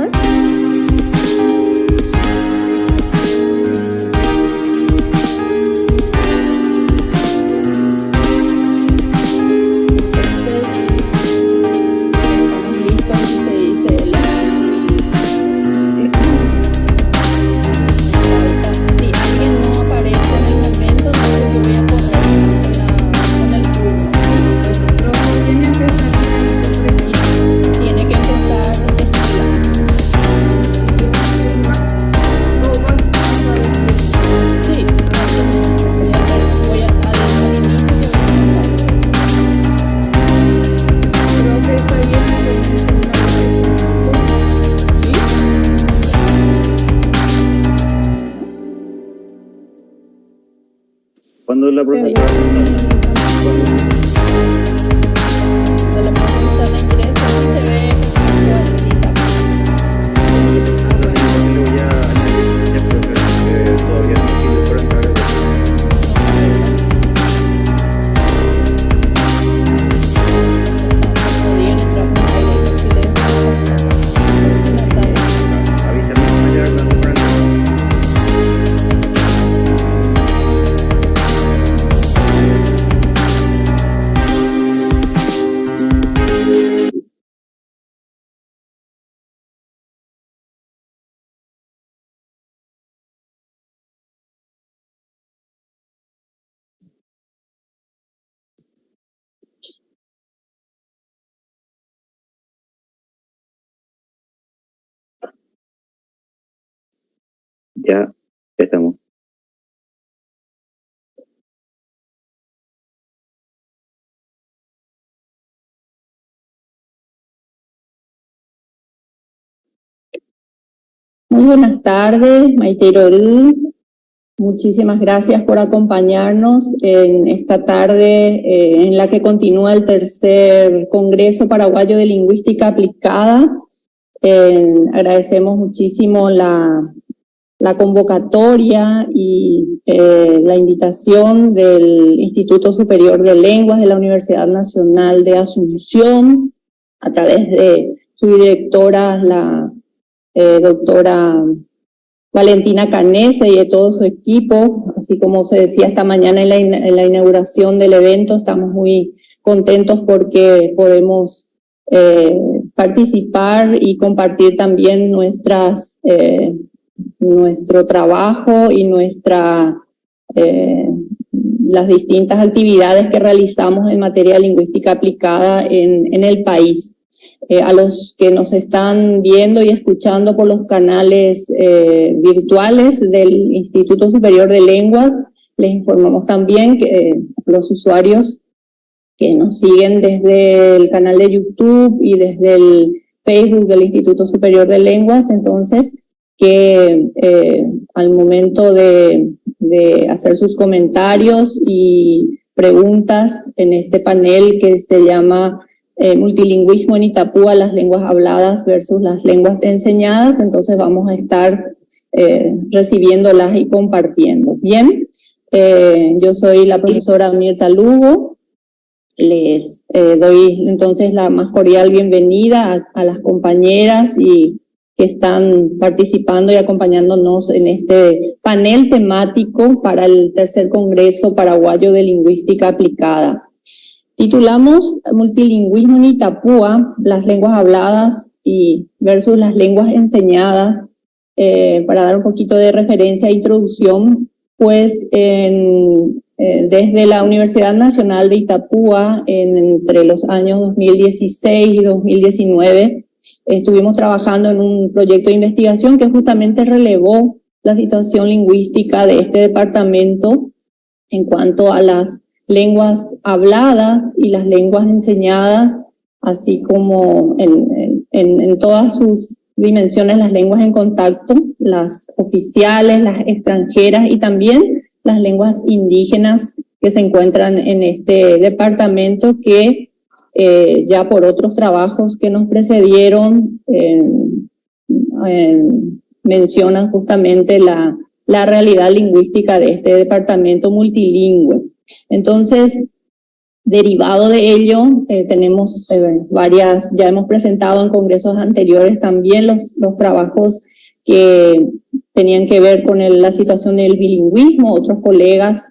ver. Cuando la profesora ingresa se ve todavía no sirve para entrar. Avísame cuando ya hablando para entrar. Ya estamos. Muy buenas tardes, Maite Irorú. Muchísimas gracias por acompañarnos en esta tarde en la que continúa el tercer Congreso Paraguayo de Lingüística Aplicada. Agradecemos muchísimo la convocatoria y la invitación del Instituto Superior de Lenguas de la Universidad Nacional de Asunción, a través de su directora, la doctora Valentina Canese, y de todo su equipo. Así como se decía esta mañana en la inauguración del evento, estamos muy contentos porque podemos participar y compartir también nuestro trabajo y las distintas actividades que realizamos en materia de lingüística aplicada en el país. A los que nos están viendo y escuchando por los canales virtuales del Instituto Superior de Lenguas, les informamos también que los usuarios que nos siguen desde el canal de YouTube y desde el Facebook del Instituto Superior de Lenguas, entonces, que al momento de hacer sus comentarios y preguntas en este panel que se llama Multilingüismo en Itapúa, las lenguas habladas versus las lenguas enseñadas, entonces vamos a estar recibiéndolas y compartiendo. Bien, yo soy la profesora Mirta Lugo. Les doy entonces la más cordial bienvenida a las compañeras y que están participando y acompañándonos en este panel temático para el tercer Congreso Paraguayo de Lingüística Aplicada. Titulamos Multilingüismo en Itapúa, las lenguas habladas versus las lenguas enseñadas, para dar un poquito de referencia e introducción, pues desde la Universidad Nacional de Itapúa, entre los años 2016 y 2019, estuvimos trabajando en un proyecto de investigación que justamente relevó la situación lingüística de este departamento en cuanto a las lenguas habladas y las lenguas enseñadas, así como en todas sus dimensiones, las lenguas en contacto, las oficiales, las extranjeras y también las lenguas indígenas que se encuentran en este departamento, que ya por otros trabajos que nos precedieron mencionan justamente la realidad lingüística de este departamento multilingüe. Entonces, Derivado de ello, tenemos ya hemos presentado en congresos anteriores también los trabajos que tenían que ver con la situación del bilingüismo. Otros colegas,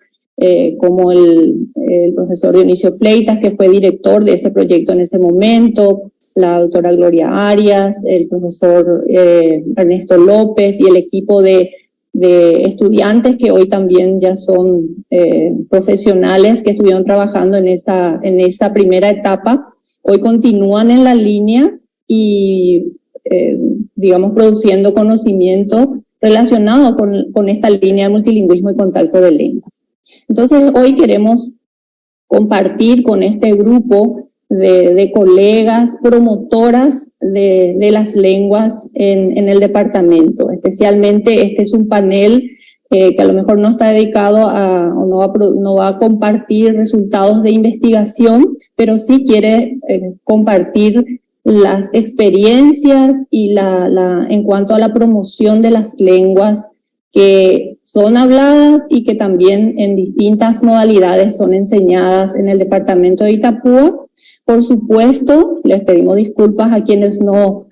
como el profesor Dionisio Fleitas, que fue director de ese proyecto en ese momento, la doctora Gloria Arias, el profesor Ernesto López y el equipo de estudiantes que hoy también ya son profesionales que estuvieron trabajando en esa primera etapa, hoy continúan en la línea y digamos produciendo conocimiento relacionado con esta línea de multilingüismo y contacto de lenguas. Entonces hoy queremos compartir con este grupo de colegas promotoras de las lenguas en el departamento. Especialmente este es un panel que a lo mejor no está dedicado o no va a compartir resultados de investigación, pero sí quiere compartir las experiencias y en cuanto a la promoción de las lenguas que son habladas y que también en distintas modalidades son enseñadas en el departamento de Itapúa. Por supuesto, les pedimos disculpas a quienes no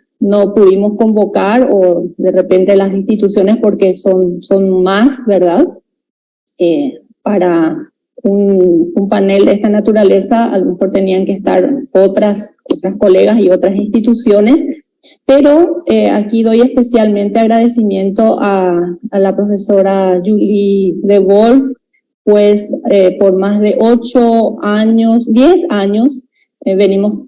pudimos convocar o de repente las instituciones porque son más, ¿verdad? Para un panel de esta naturaleza a lo mejor tenían que estar otras colegas y otras instituciones, pero aquí doy especialmente agradecimiento a la profesora Julie de Wolf, pues por más de 10 años, venimos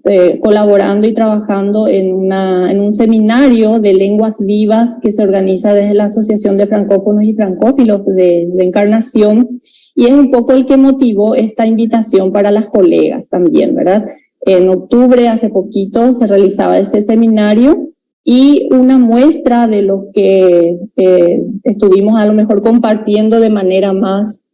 colaborando y trabajando en un seminario de lenguas vivas que se organiza desde la Asociación de Francófonos y Francófilos de Encarnación, y es un poco el que motivó esta invitación para las colegas también, ¿verdad? En octubre, hace poquito, se realizaba ese seminario y una muestra de lo que estuvimos a lo mejor compartiendo de manera más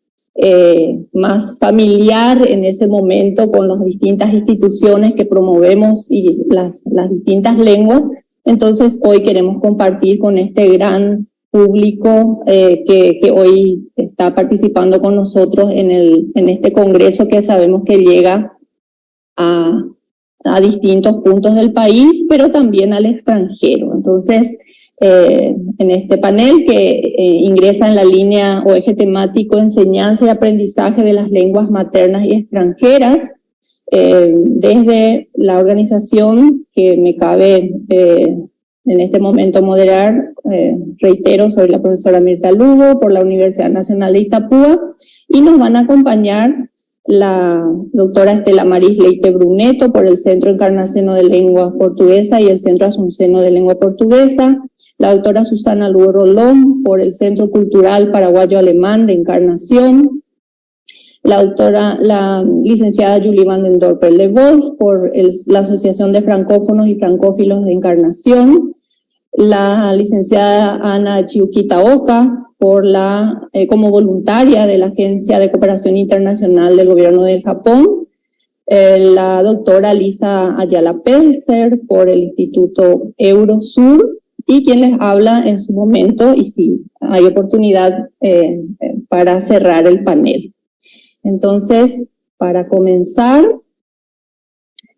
familiar en ese momento con las distintas instituciones que promovemos y las distintas lenguas. Entonces hoy queremos compartir con este gran público que hoy está participando con nosotros en este congreso que sabemos que llega a distintos puntos del país, pero también al extranjero. Entonces, en este panel que ingresa en la línea o eje temático enseñanza y aprendizaje de las lenguas maternas y extranjeras, desde la organización que me cabe en este momento moderar, reitero, soy la profesora Mirta Lugo por la Universidad Nacional de Itapúa, y nos van a acompañar la doctora Estela Maris Leite Bruneto por el Centro Encarnaceno de Lengua Portuguesa y el Centro Asunceno de Lengua Portuguesa, la doctora Susana Lugo Rolón por el Centro Cultural Paraguayo Alemán de Encarnación, la licenciada Julie Van den Dorpel de Wolf por la Asociación de Francófonos y Francófilos de Encarnación, la licenciada Ana Chiuquita Oca como voluntaria de la Agencia de Cooperación Internacional del Gobierno del Japón, la doctora Lisa Ayala Pelzer por el Instituto Eurosur, y quien les habla en su momento, y si hay oportunidad para cerrar el panel. Entonces, para comenzar,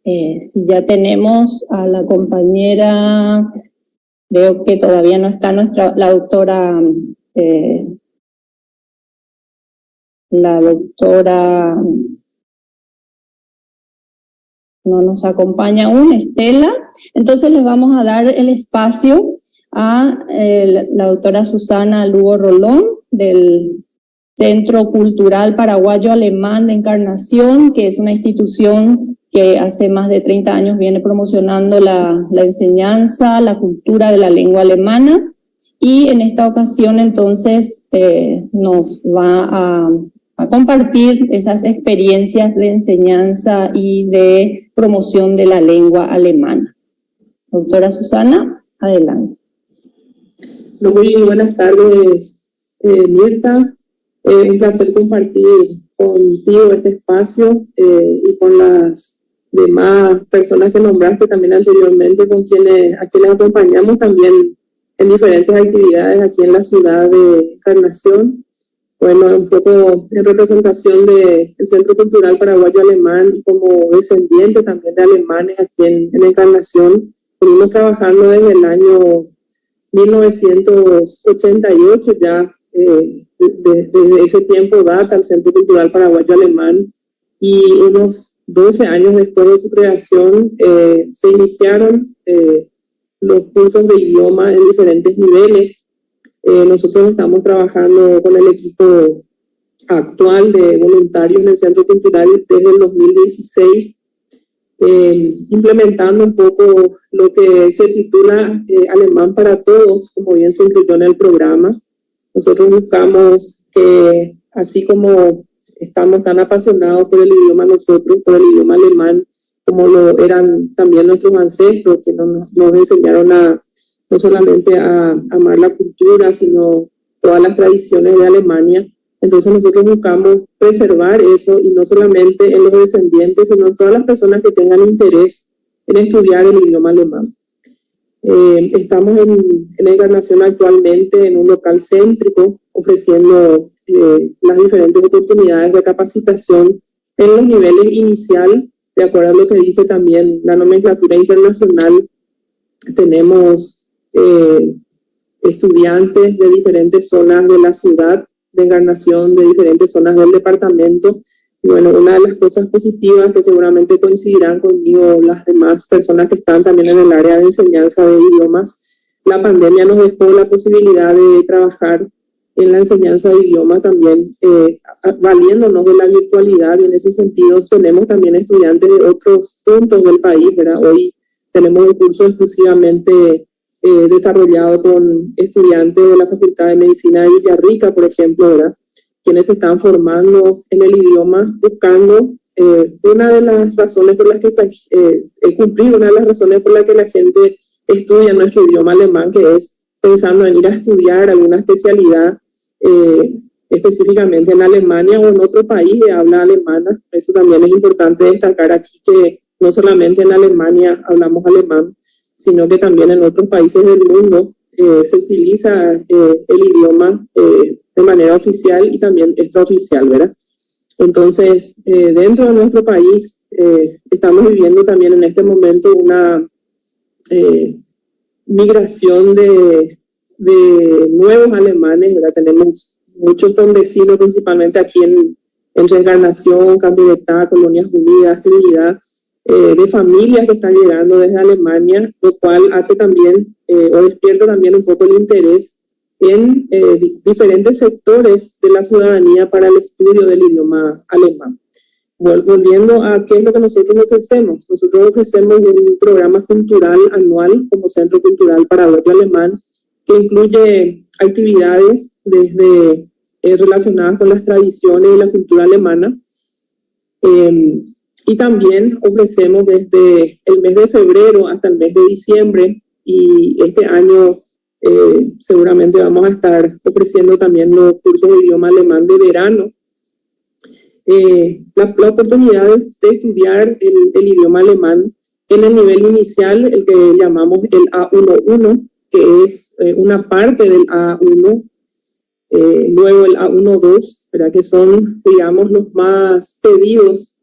si ya tenemos a la compañera, veo que todavía no está la doctora no nos acompaña aún, Estela. Entonces les vamos a dar el espacio a la doctora Susana Lugo Rolón del Centro Cultural Paraguayo Alemán de Encarnación, que es una institución que hace más de 30 años viene promocionando la enseñanza, la cultura de la lengua alemana, y en esta ocasión entonces nos va a compartir esas experiencias de enseñanza y de promoción de la lengua alemana. Doctora Susana, adelante. Muy buenas tardes, Mirta. Un placer compartir contigo este espacio y con las demás personas que nombraste también anteriormente, a quienes acompañamos también en diferentes actividades aquí en la ciudad de Encarnación. Bueno, un poco en representación del Centro Cultural Paraguayo Alemán y como descendiente también de alemanes aquí en Encarnación, venimos trabajando desde el año 1988 ya, desde ese tiempo data el Centro Cultural Paraguayo Alemán, y unos 12 años después de su creación se iniciaron los cursos de idioma en diferentes niveles. Nosotros estamos trabajando con el equipo actual de voluntarios en el Centro Cultural desde el 2016, implementando un poco lo que se titula Alemán para Todos, como bien se incluyó en el programa. Nosotros buscamos que, así como estamos tan apasionados por el idioma nosotros, por el idioma alemán, como lo eran también nuestros ancestros, que nos enseñaron no solamente a amar la cultura, sino todas las tradiciones de Alemania. Entonces nosotros buscamos preservar eso, y no solamente en los descendientes, sino en todas las personas que tengan interés en estudiar el idioma alemán. Estamos en Encarnación actualmente en un local céntrico, ofreciendo las diferentes oportunidades de capacitación en los niveles inicial, de acuerdo a lo que dice también la nomenclatura internacional. Tenemos estudiantes de diferentes zonas de la ciudad de Encarnación, de diferentes zonas del departamento. Y bueno, una de las cosas positivas que seguramente coincidirán conmigo las demás personas que están también en el área de enseñanza de idiomas, la pandemia nos dejó la posibilidad de trabajar en la enseñanza de idiomas también, valiéndonos de la virtualidad, y en ese sentido tenemos también estudiantes de otros puntos del país, ¿verdad? Hoy tenemos un curso exclusivamente desarrollado con estudiantes de la Facultad de Medicina de Villarrica, por ejemplo, ¿verdad? Quienes se están formando en el idioma, buscando una de las razones por las que cumplir una de las razones por las que la gente estudia nuestro idioma alemán, que es pensando en ir a estudiar alguna especialidad específicamente en Alemania o en otro país de habla alemana. Eso también es importante destacar aquí, que no solamente en Alemania hablamos alemán, sino que también en otros países del mundo se utiliza el idioma de manera oficial y también extraoficial, ¿verdad? Entonces, dentro de nuestro país estamos viviendo también en este momento una migración de nuevos alemanes, ¿verdad? Tenemos muchos vecinos, principalmente aquí en Reencarnación, Campiretá, Colonias Unidas, Trinidad, de familias que están llegando desde Alemania, lo cual hace también, o despierta también un poco el interés en diferentes sectores de la ciudadanía para el estudio del idioma alemán. Volviendo a qué es lo que nosotros ofrecemos. Nosotros ofrecemos un programa cultural anual como Centro Cultural Paraguayo Alemán, que incluye actividades desde relacionadas con las tradiciones y la cultura alemana. Y también ofrecemos desde el mes de febrero hasta el mes de diciembre, y este año seguramente vamos a estar ofreciendo también los cursos de idioma alemán de verano. La oportunidad de estudiar el idioma alemán en el nivel inicial, el que llamamos el A1-1, que es una parte del A1, luego el A1-2, ¿verdad? Que son, digamos, los más pedidos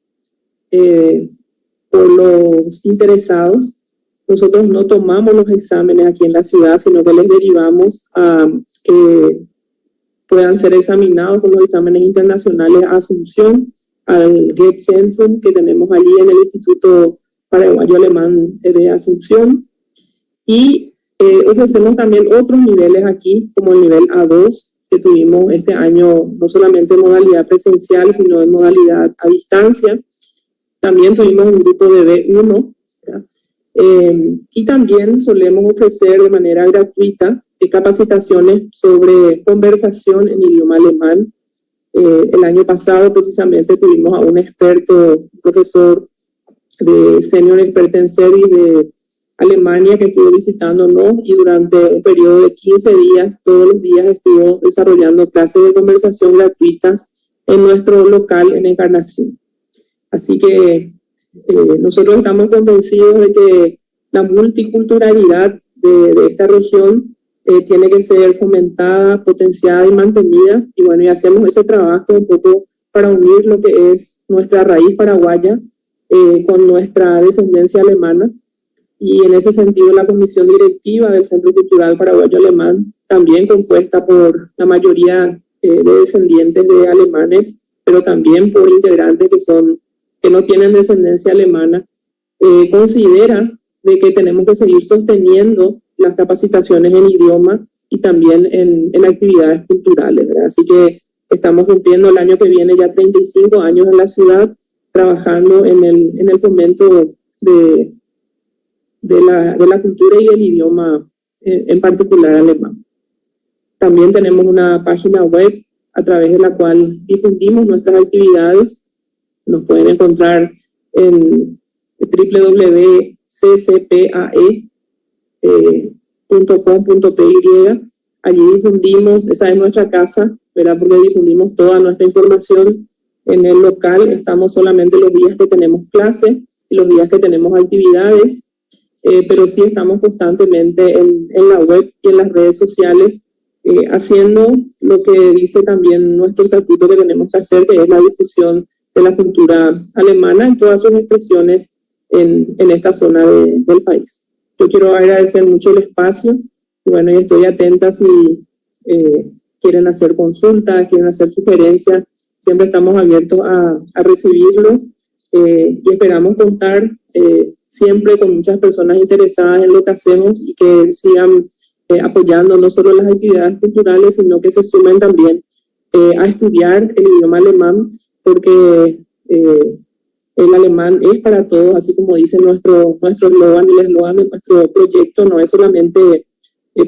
por los interesados. Nosotros no tomamos los exámenes aquí en la ciudad, sino que les derivamos a que puedan ser examinados con los exámenes internacionales a Asunción, al Goethe-Zentrum que tenemos allí en el Instituto Paraguayo Alemán de Asunción. Y ofrecemos también otros niveles aquí, como el nivel A2, que tuvimos este año, no solamente en modalidad presencial, sino en modalidad a distancia. También tuvimos un grupo de B1, y también solemos ofrecer de manera gratuita capacitaciones sobre conversación en idioma alemán. El año pasado precisamente tuvimos a un experto, un profesor de Senior Expert in Service de Alemania, que estuvo visitándonos, y durante un periodo de 15 días, todos los días estuvo desarrollando clases de conversación gratuitas en nuestro local en Encarnación. Así que nosotros estamos convencidos de que la multiculturalidad de esta región tiene que ser fomentada, potenciada y mantenida. Y bueno, y hacemos ese trabajo un poco para unir lo que es nuestra raíz paraguaya con nuestra descendencia alemana. Y en ese sentido, la comisión directiva del Centro Cultural Paraguayo Alemán, también compuesta por la mayoría de descendientes de alemanes, pero también por integrantes que no tienen descendencia alemana, considera de que tenemos que seguir sosteniendo las capacitaciones en idioma y también en actividades culturales, ¿verdad? Así que estamos cumpliendo el año que viene ya 35 años en la ciudad, trabajando en el fomento de la cultura y el idioma, en particular alemán. También tenemos una página web a través de la cual difundimos nuestras actividades. Nos pueden encontrar en www.ccpae.com.py. Allí difundimos, esa es nuestra casa, ¿verdad? Porque difundimos toda nuestra información. En el local estamos solamente los días que tenemos clase y los días que tenemos actividades, pero sí estamos constantemente en la web y en las redes sociales, haciendo lo que dice también nuestro estatuto que tenemos que hacer, que es la difusión de la cultura alemana en todas sus expresiones en esta zona del país. Yo quiero agradecer mucho el espacio y bueno, y estoy atenta si quieren hacer consultas, quieren hacer sugerencias, siempre estamos abiertos a recibirlos y esperamos contar siempre con muchas personas interesadas en lo que hacemos y que sigan apoyando no solo las actividades culturales, sino que se sumen también a estudiar el idioma alemán, porque el alemán es para todos, así como dice nuestro eslogan, el eslogan de nuestro proyecto no es solamente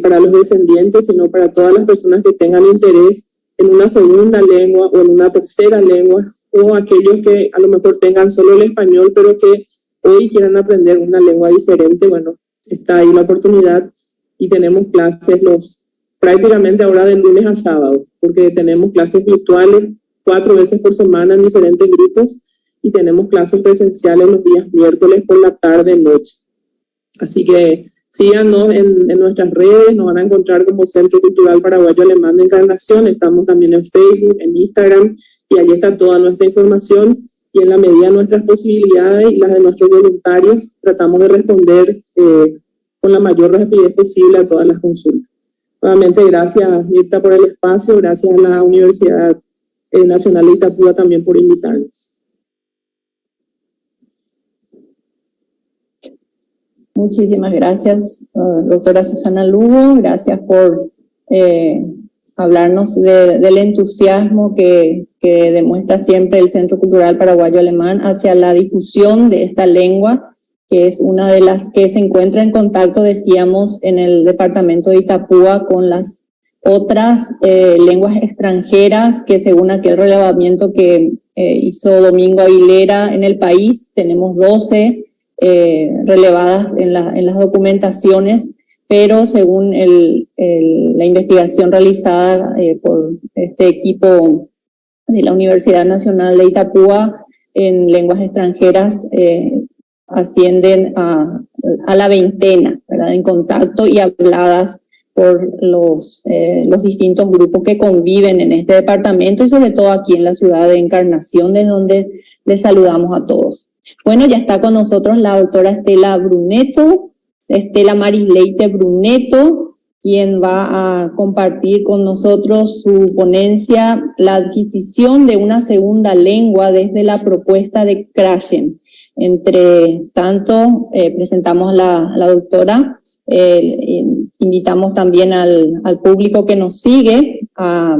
para los descendientes, sino para todas las personas que tengan interés en una segunda lengua o en una tercera lengua, o aquellos que a lo mejor tengan solo el español, pero que hoy quieran aprender una lengua diferente. Bueno, está ahí la oportunidad y tenemos clases prácticamente ahora de lunes a sábado, porque tenemos clases virtuales 4 veces por semana en diferentes grupos y tenemos clases presenciales los días miércoles por la tarde y noche. Así que síganos en nuestras redes, nos van a encontrar como Centro Cultural Paraguayo Alemán de Encarnación, estamos también en Facebook, en Instagram, y allí está toda nuestra información, y en la medida de nuestras posibilidades y las de nuestros voluntarios, tratamos de responder con la mayor rapidez posible a todas las consultas. Nuevamente, gracias Mirta por el espacio, gracias a la Universidad Nacional de Itapúa también por invitarnos. Muchísimas gracias, doctora Susana Lugo. Gracias por hablarnos del entusiasmo que demuestra siempre el Centro Cultural Paraguayo Alemán hacia la difusión de esta lengua, que es una de las que se encuentra en contacto, decíamos, en el departamento de Itapúa con las otras lenguas extranjeras que, según aquel relevamiento que hizo Domingo Aguilera en el país, tenemos 12 relevadas en las documentaciones, pero según la investigación realizada por este equipo de la Universidad Nacional de Itapúa en lenguas extranjeras, ascienden a la veintena, ¿verdad?, en contacto y habladas por los distintos grupos que conviven en este departamento y sobre todo aquí en la ciudad de Encarnación, desde donde les saludamos a todos. Bueno, ya está con nosotros la doctora Estela Maris Leite Bruneto, quien va a compartir con nosotros su ponencia, la adquisición de una segunda lengua desde la propuesta de Krashen. Entre tanto, presentamos a la doctora, invitamos también al público que nos sigue a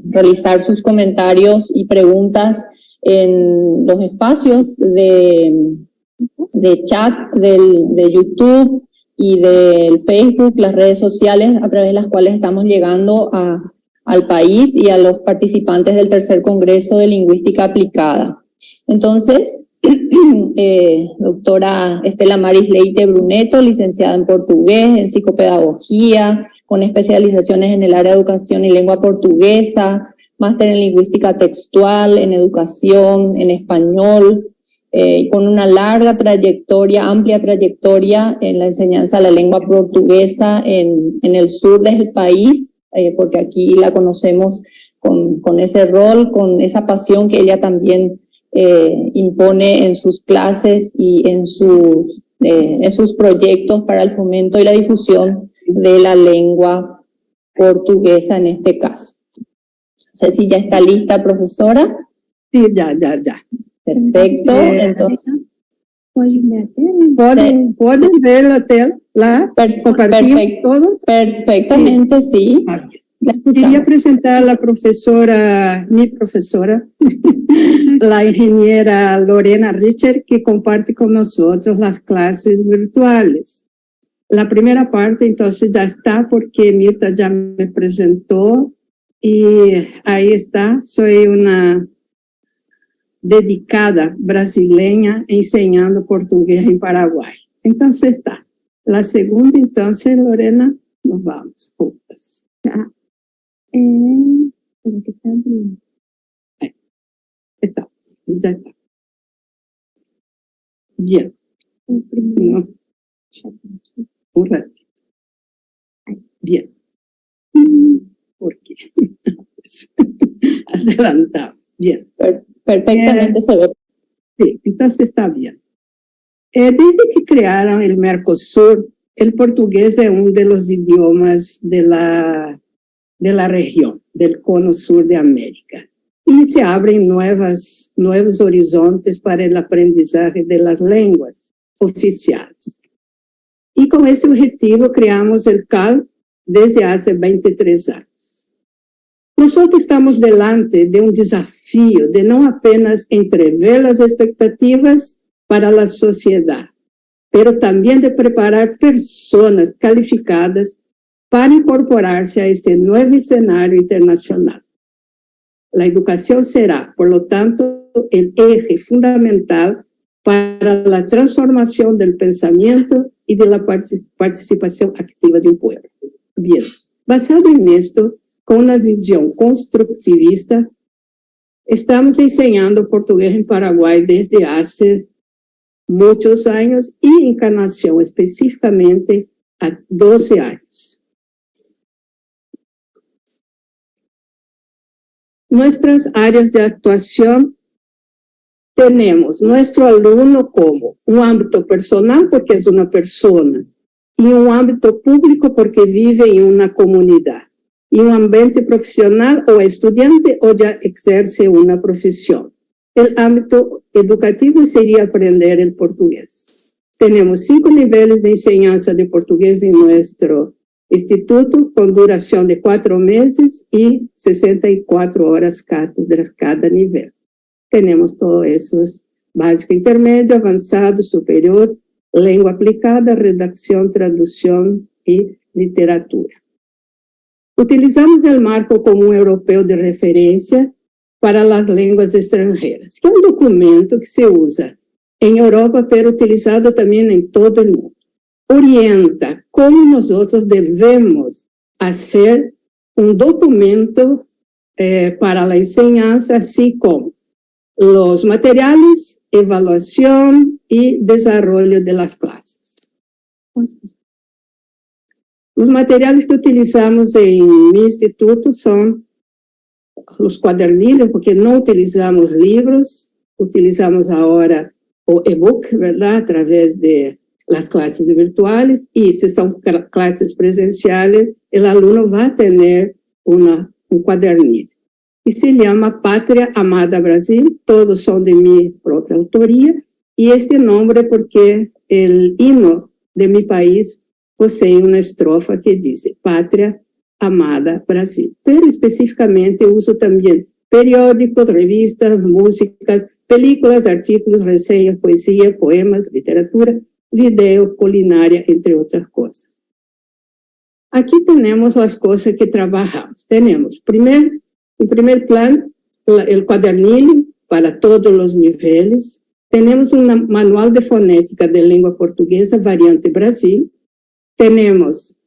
realizar sus comentarios y preguntas en los espacios de chat de YouTube y del Facebook, las redes sociales a través de las cuales estamos llegando al país y a los participantes del tercer Congreso de Lingüística Aplicada. Entonces, doctora Estela Maris Leite Bruneto, licenciada en portugués, en psicopedagogía, con especializaciones en el área de educación y lengua portuguesa, máster en lingüística textual, en educación, en español, con una larga trayectoria, amplia trayectoria en la enseñanza de la lengua portuguesa en el sur del país, porque aquí la conocemos con ese rol, con esa pasión que ella también impone en sus clases y en sus proyectos para el fomento y la difusión de la lengua portuguesa en este caso. No sé si ya está lista, profesora. Sí, ya. Perfecto, entonces. ¿Pueden ver la tela? Perfecto, todo? Perfectamente, sí. Quería presentar a la profesora, mi profesora, la ingeniera Lorena Richard, que comparte con nosotros las clases virtuales. La primera parte entonces ya está porque Mirta ya me presentó y ahí está. Soy una dedicada brasileña enseñando portugués en Paraguay. Entonces está. La segunda, entonces, Lorena, nos vamos juntas. Ahí, estamos, ya está. Bien. No. Un ratito. Bien. ¿Por qué? Adelantado. Bien. Perfectamente se ve. Sí, entonces está bien. Desde que crearon el Mercosur, el portugués es uno de los idiomas de la región, del cono sur de América. Y se abren nuevos horizontes para el aprendizaje de las lenguas oficiales. Y con ese objetivo creamos el CAL desde hace 23 años. Nosotros estamos delante de un desafío de no apenas entrever las expectativas para la sociedad, pero también de preparar personas calificadas para incorporarse a este nuevo escenario internacional. La educación será, por lo tanto, el eje fundamental para la transformación del pensamiento y de la participación activa de un pueblo. Bien, basado en esto, con una visión constructivista, estamos enseñando portugués en Paraguay desde hace muchos años y Encarnación específicamente a 12 años. Nuestras áreas de actuación tenemos nuestro alumno como un ámbito personal porque es una persona y un ámbito público porque vive en una comunidad y un ambiente profesional o estudiante o ya ejerce una profesión. El ámbito educativo sería aprender el portugués. Tenemos 5 niveles de enseñanza de portugués en nuestro instituto con duración de 4 meses y 64 horas cátedras cada nivel. Tenemos todos esos básico, intermedio, avanzado, superior, lengua aplicada, redacción, traducción y literatura. Utilizamos el marco común europeo de referencia para las lenguas extranjeras, que es un documento que se usa en Europa, pero utilizado también en todo el mundo. Orienta cómo nosotros debemos hacer un documento para la enseñanza, así como los materiales, evaluación y desarrollo de las clases. Los materiales que utilizamos en mi instituto son los cuadernillos, porque no utilizamos libros, utilizamos ahora o ebook, ¿verdad? A través de las clases virtuales, y si son clases presenciales, el alumno va a tener un cuadernillo. Y se llama Pátria Amada Brasil, todos son de mi propia autoría, y este nombre porque el himno de mi país posee una estrofa que dice Pátria Amada Brasil, pero específicamente uso también periódicos, revistas, músicas, películas, artículos, reseñas, poesía, poemas, literatura, video, culinaria, entre otras cosas. Aquí tenemos las cosas que trabajamos. Tenemos, en primer plan, el cuadernillo para todos los niveles. Tenemos un manual de fonética de lengua portuguesa, variante Brasil. Tenemos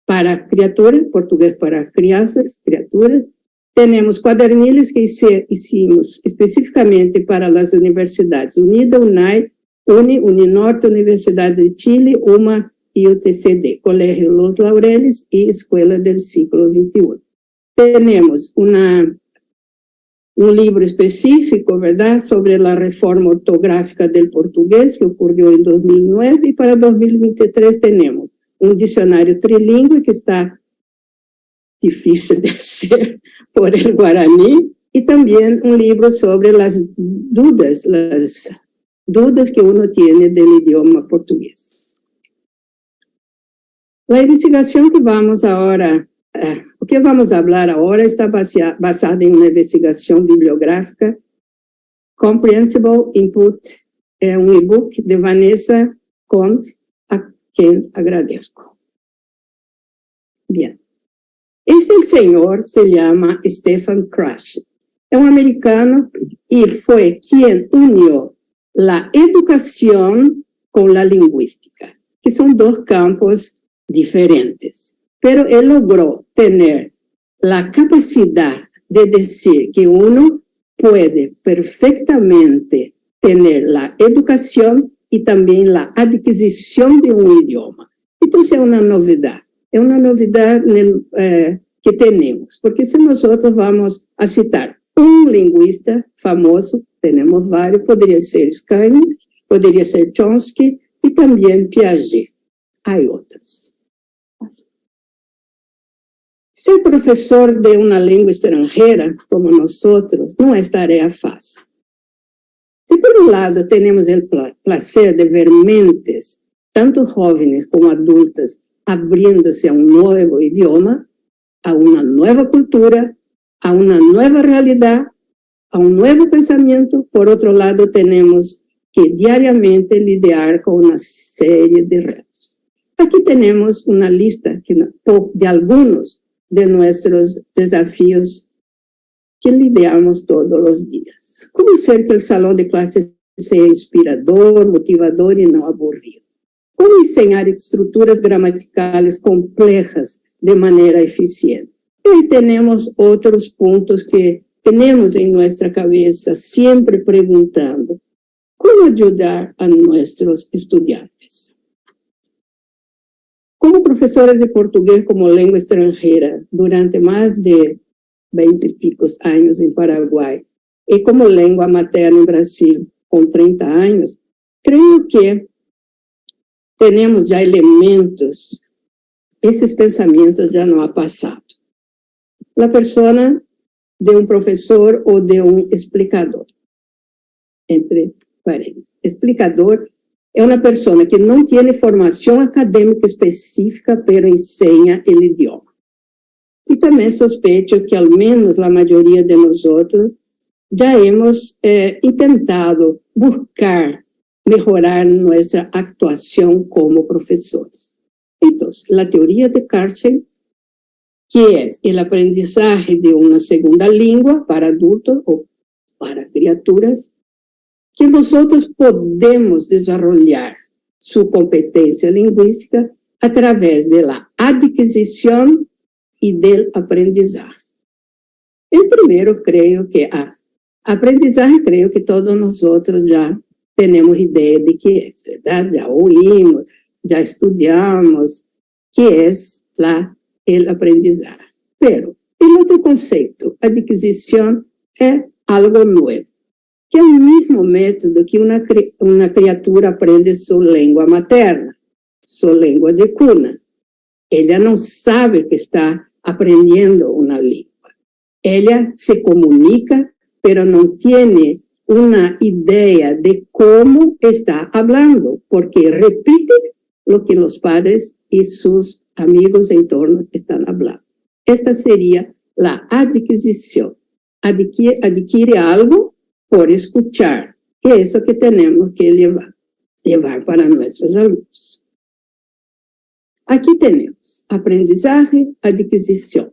para criaturas, portugués para crianças, criaturas, Tenemos cuadernilhos que hicimos especificamente para las universidades UNIDA, UNAI, Uninorte, Universidade de Chile, UMA y UTCD, Colegio Los Laureles y Escuela del Siglo XXI. Tenemos un libro específico, ¿verdad?, sobre la reforma ortográfica del portugués que ocurrió en 2009, y para 2023 tenemos un diccionario trilingüe que está difícil de hacer por el guaraní, y también un libro sobre las dudas que uno tiene del idioma portugués. La investigación que vamos ahora, o que vamos a hablar ahora, está basada en una investigación bibliográfica, Comprehensible Input, un ebook de Vanessa Conte, a quien agradezco. Bien. Este señor se llama Stephen Krashen. Es un americano y fue quien unió la educación con la lingüística, que son dos campos diferentes. Pero él logró tener la capacidad de decir que uno puede perfectamente tener la educación y también la adquisición de un idioma. Entonces es una novedad que tenemos, porque si nosotros vamos a citar un lingüista famoso, tenemos varios, podría ser Skinner, podría ser Chomsky y también Piaget. Hay otros. Ser profesor de una lengua extranjera, como nosotros, no es tarea fácil. Si por un lado tenemos el placer de ver mentes, tanto jóvenes como adultas, abriéndose a un nuevo idioma, a una nueva cultura, a una nueva realidad, a un nuevo pensamiento, por otro lado tenemos que diariamente lidiar con una serie de retos. Aquí tenemos una lista de algunos de nuestros desafíos que lidiamos todos los días. ¿Cómo hacer que el salón de clases sea inspirador, motivador y no aburrido? ¿Cómo enseñar estructuras gramaticales complejas de manera eficiente? Y tenemos otros puntos que tenemos en nuestra cabeza, siempre preguntando, ¿cómo ayudar a nuestros estudiantes? Como profesores de portugués como lengua extranjera durante más de 20 y pico años en Paraguay y como lengua materna en Brasil con 30 años, creo que tenemos ya elementos, esos pensamientos ya no han pasado. La persona de un profesor o de un explicador, entre paréntesis. Explicador es una persona que no tiene formación académica específica, pero enseña el idioma. Y también sospecho que al menos la mayoría de nosotros ya hemos intentado buscar mejorar nuestra actuación como profesores. Entonces, la teoría de Krashen, que es el aprendizaje de una segunda lengua para adultos o para criaturas, que nosotros podemos desarrollar su competencia lingüística a través de la adquisición y del aprendizaje. El primero, creo que aprendizaje, creo que todos nosotros ya tenemos idea de qué es, ¿verdad? Ya oímos, ya estudiamos, qué es el aprendizaje. Pero el otro concepto, adquisición, es algo nuevo, que es el mismo método que una criatura aprende su lengua materna, su lengua de cuna. Ella no sabe que está aprendiendo una lengua. Ella se comunica, pero no tiene una idea de cómo está hablando, porque repite lo que los padres y sus amigos en torno están hablando. Esta sería la adquisición. Adquiere algo por escuchar. Y eso que tenemos que llevar para nuestros alumnos. Aquí tenemos aprendizaje, adquisición.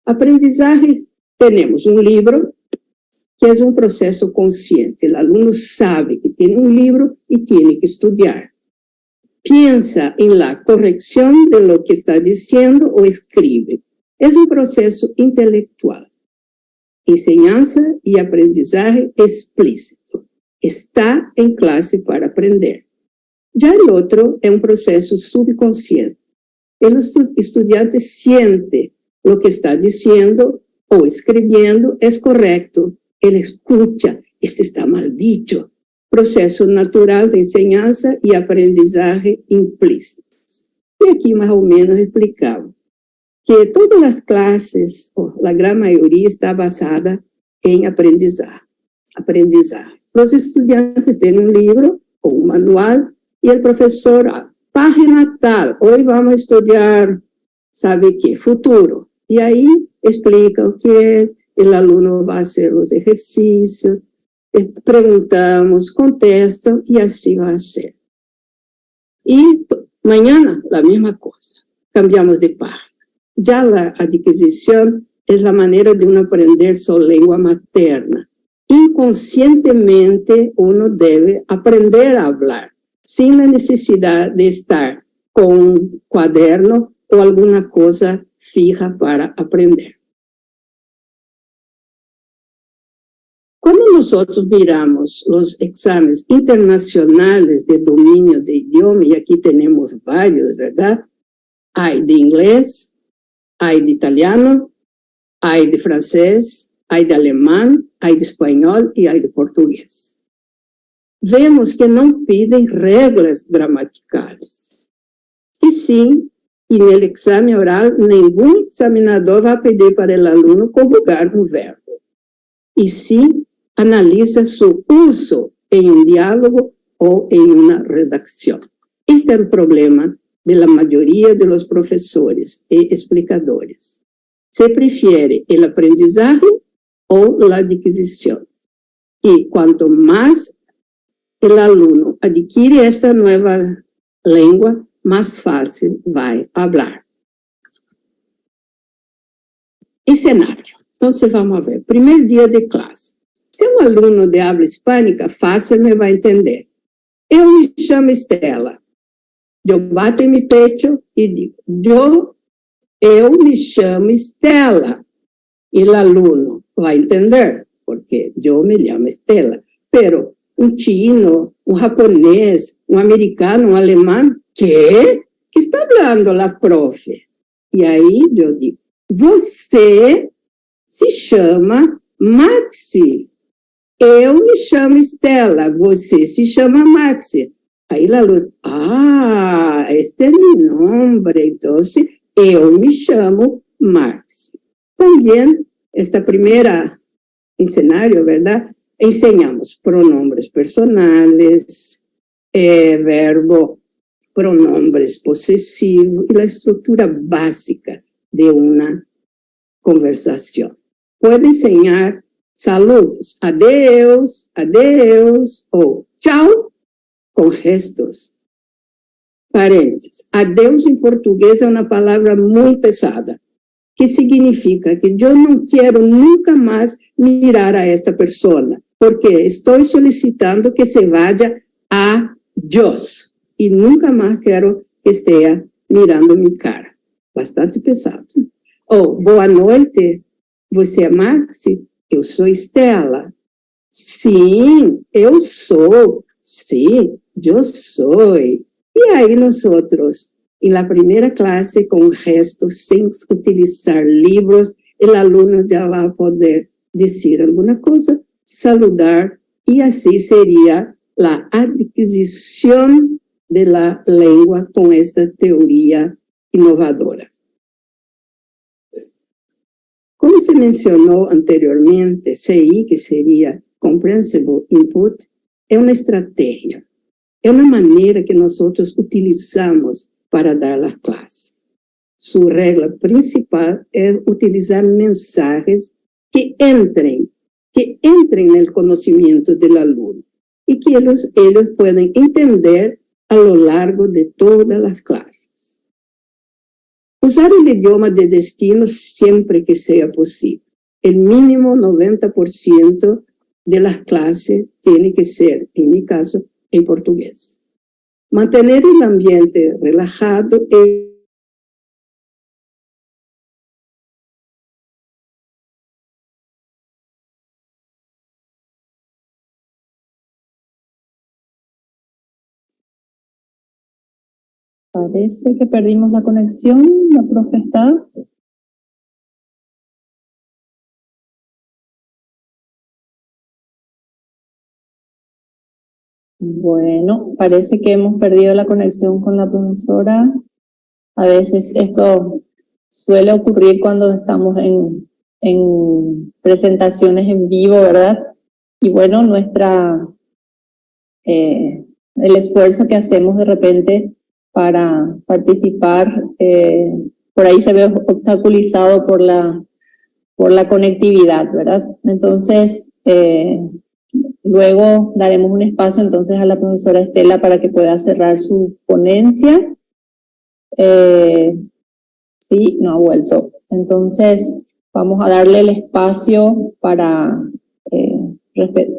Aprendizaje, tenemos un libro que es un proceso consciente. El alumno sabe que tiene un libro y tiene que estudiar. Piensa en la corrección de lo que está diciendo o escribe. Es un proceso intelectual. enseñanza y aprendizaje explícito. Está en clase para aprender. Ya el otro es un proceso subconsciente. El estudiante siente lo que está diciendo o escribiendo es correcto. Él escucha, este está mal dicho. Proceso natural de enseñanza y aprendizaje implícitos. Y aquí más o menos explicamos que todas las clases, o la gran mayoría, está basada en aprendizaje. Los estudiantes tienen un libro o un manual y el profesor, página tal, hoy vamos a estudiar, ¿sabe qué? Futuro. Y ahí explica o que es, el alumno va a hacer los ejercicios, preguntamos, contestan y así va a ser. Y mañana la misma cosa, cambiamos de página. Ya la adquisición es la manera de uno aprender su lengua materna. Inconscientemente uno debe aprender a hablar, sin la necesidad de estar con un cuaderno o alguna cosa fija para aprender. Cuando nosotros miramos los exámenes internacionales de dominio de idioma, y aquí tenemos varios, ¿verdad? Hay de inglés, hay de italiano, hay de francés, hay de alemán, hay de español y hay de portugués. Vemos que no piden reglas gramaticales. Y sí, en el examen oral, ningún examinador va a pedir para el alumno conjugar un verbo. Y sí, analiza su uso en un diálogo o en una redacción. Este es el problema de la mayoría de los profesores y explicadores. Se prefiere el aprendizaje o la adquisición. Y cuanto más el alumno adquiere esta nueva lengua, más fácil va a hablar. Escenario. Entonces vamos a ver. Primer día de clase. Se um aluno de habla hispânica, fácil me vai entender. Eu me chamo Estela. Eu bato em meu pecho e digo, eu me chamo Estela. E o aluno vai entender, porque eu me chamo Estela. Pero um chino, um japonês, um americano, um alemão, ¿qué? ¿Qué está falando a profe? E aí eu digo, você se chama Maxi. Eu me chamo Estela, você se chama Maxi. Aí o aluno, este é meu nome, então eu me chamo Maxi. Também, esta primeira cenário, ¿verdad? Enseñamos pronombres personales, verbo, pronombres posesivos y la estructura básica de una conversación. Puede enseñar saludos, adeus, adeus, o chao, con gestos. Paréntesis, adeus em português é uma palavra muito pesada, que significa que eu não quero nunca mais mirar a esta pessoa, porque estou solicitando que se vaya a Dios, e nunca mais quero que esteja mirando minha cara. Bastante pesado. Ou, boa noite, você é Maxi? Eu sou Estela. Sim, eu sou. Sim, eu sou. E aí nós outros, em la primeira classe, com gestos, sem utilizar livros, o aluno já vai poder dizer alguma coisa, saludar, e assim seria a adquisição de la lengua com esta teoria inovadora. Como se mencionou anteriormente, CI, que seria Comprehensible Input, é uma estratégia, é uma maneira que nós utilizamos para dar a classe. Sua regra principal é utilizar mensagens que entrem no conhecimento do aluno e que eles podem entender a lo largo de todas as classes. Usar o idioma de destino sempre que seja possível. O mínimo 90% de las clases tiene que ser, en mi caso, en portugués. Mantener el ambiente relajado y Parece que perdimos la conexión, la profe está. Bueno, parece que hemos perdido la conexión con la profesora. A veces esto suele ocurrir cuando estamos en presentaciones en vivo, ¿verdad? Y bueno, el esfuerzo que hacemos de repente para participar, por ahí se ve obstaculizado por la conectividad, ¿verdad? Entonces, luego daremos un espacio entonces a la profesora Estela para que pueda cerrar su ponencia. Sí, no ha vuelto. Entonces, vamos a darle el espacio para,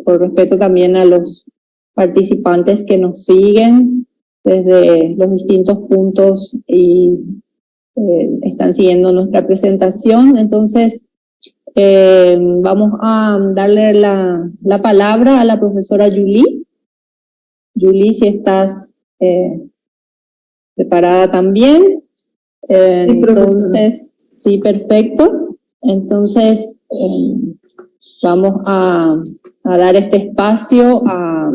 por respeto también a los participantes que nos siguen desde los distintos puntos y están siguiendo nuestra presentación. Entonces, vamos a darle la palabra a la profesora Julie. Julie, si estás preparada también. Entonces, sí, perfecto. Entonces, vamos a dar este espacio a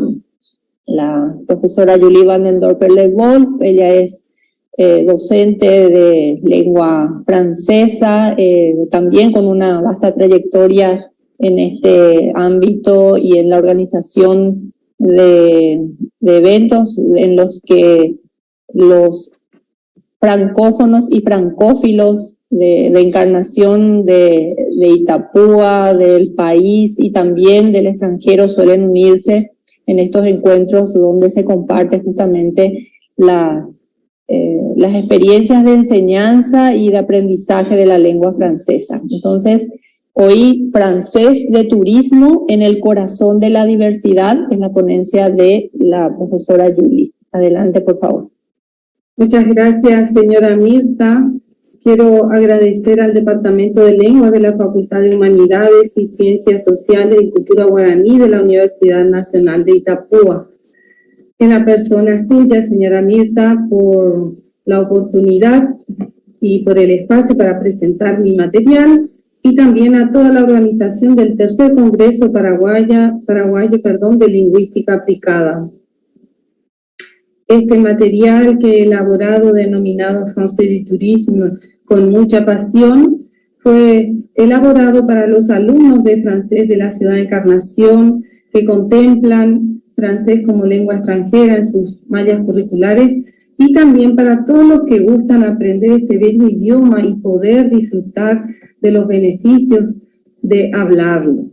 la profesora Julie van den Dorper-Le-Wolf. Ella es docente de lengua francesa, también con una vasta trayectoria en este ámbito y en la organización de eventos en los que los francófonos y francófilos de Encarnación, de Itapúa, del país y también del extranjero suelen unirse en estos encuentros donde se comparte justamente las experiencias de enseñanza y de aprendizaje de la lengua francesa. Entonces, hoy francés de turismo en el corazón de la diversidad, en la ponencia de la profesora Julie. Adelante, por favor. Muchas gracias, señora Mirta. Quiero agradecer al Departamento de Lenguas de la Facultad de Humanidades y Ciencias Sociales y Cultura Guaraní de la Universidad Nacional de Itapúa, en la persona suya, señora Mirta, por la oportunidad y por el espacio para presentar mi material, y también a toda la organización del Tercer Congreso Paraguayo de Lingüística Aplicada. Este material que he elaborado, denominado Français du Tourisme, con mucha pasión, fue elaborado para los alumnos de francés de la ciudad de Encarnación que contemplan francés como lengua extranjera en sus mallas curriculares, y también para todos los que gustan aprender este bello idioma y poder disfrutar de los beneficios de hablarlo.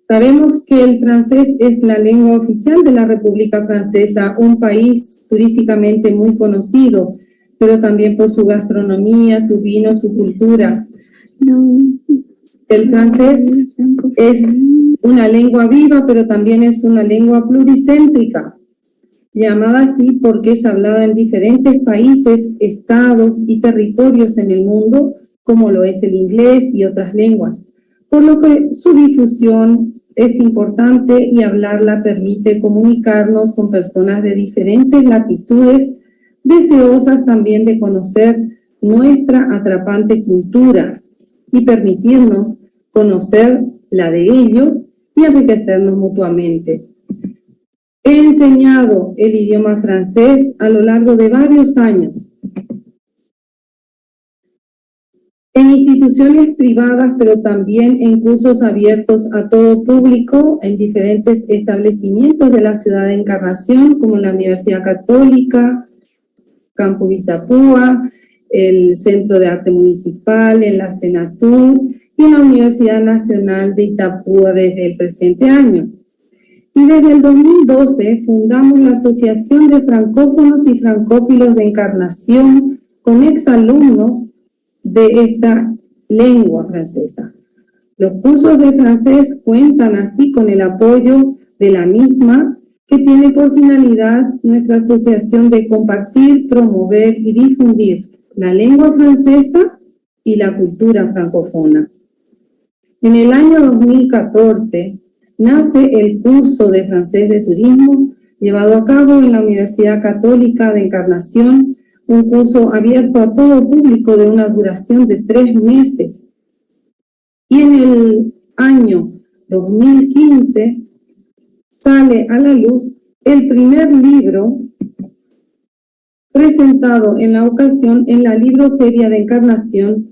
Sabemos que el francés es la lengua oficial de la República Francesa, un país turísticamente muy conocido, pero también por su gastronomía, su vino, su cultura. El francés es una lengua viva, pero también es una lengua pluricéntrica, llamada así porque es hablada en diferentes países, estados y territorios en el mundo, como lo es el inglés y otras lenguas, por lo que su difusión es importante y hablarla permite comunicarnos con personas de diferentes latitudes, deseosas también de conocer nuestra atrapante cultura y permitirnos conocer la de ellos y enriquecernos mutuamente. He enseñado el idioma francés a lo largo de varios años en instituciones privadas, pero también en cursos abiertos a todo público en diferentes establecimientos de la ciudad de Encarnación, como la Universidad Católica, Campus Itapúa, el Centro de Arte Municipal, en la Senatur y en la Universidad Nacional de Itapúa desde el presente año. Y desde el 2012 fundamos la Asociación de Francófonos y Francófilos de Encarnación con exalumnos de esta lengua francesa. Los cursos de francés cuentan así con el apoyo de la misma, que tiene por finalidad nuestra asociación de compartir, promover y difundir la lengua francesa y la cultura francófona. En el año 2014 nace el curso de francés de turismo, llevado a cabo en la Universidad Católica de Encarnación, un curso abierto a todo público de una duración de 3 meses. Y en el año 2015 sale a la luz el primer libro presentado en la ocasión en la Libroferia de Encarnación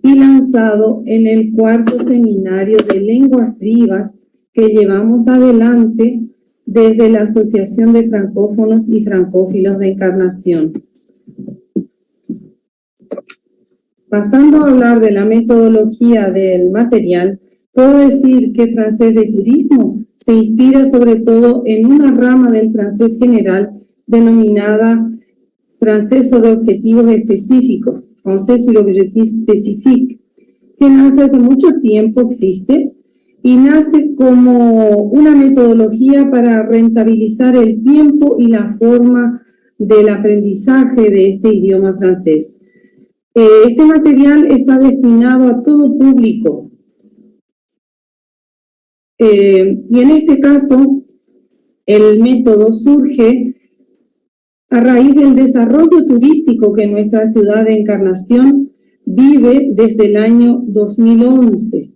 y lanzado en el 4º seminario de lenguas vivas que llevamos adelante desde la Asociación de Francófonos y Francófilos de Encarnación. Pasando a hablar de la metodología del material, puedo decir que Francés de Turismo se inspira sobre todo en una rama del francés general denominada Francés sobre objetivos específicos, Français sur l'objectif spécifique, que nace hace mucho tiempo, existe, y nace como una metodología para rentabilizar el tiempo y la forma del aprendizaje de este idioma francés. Este material está destinado a todo público. Y en este caso, el método surge a raíz del desarrollo turístico que nuestra ciudad de Encarnación vive desde el año 2011,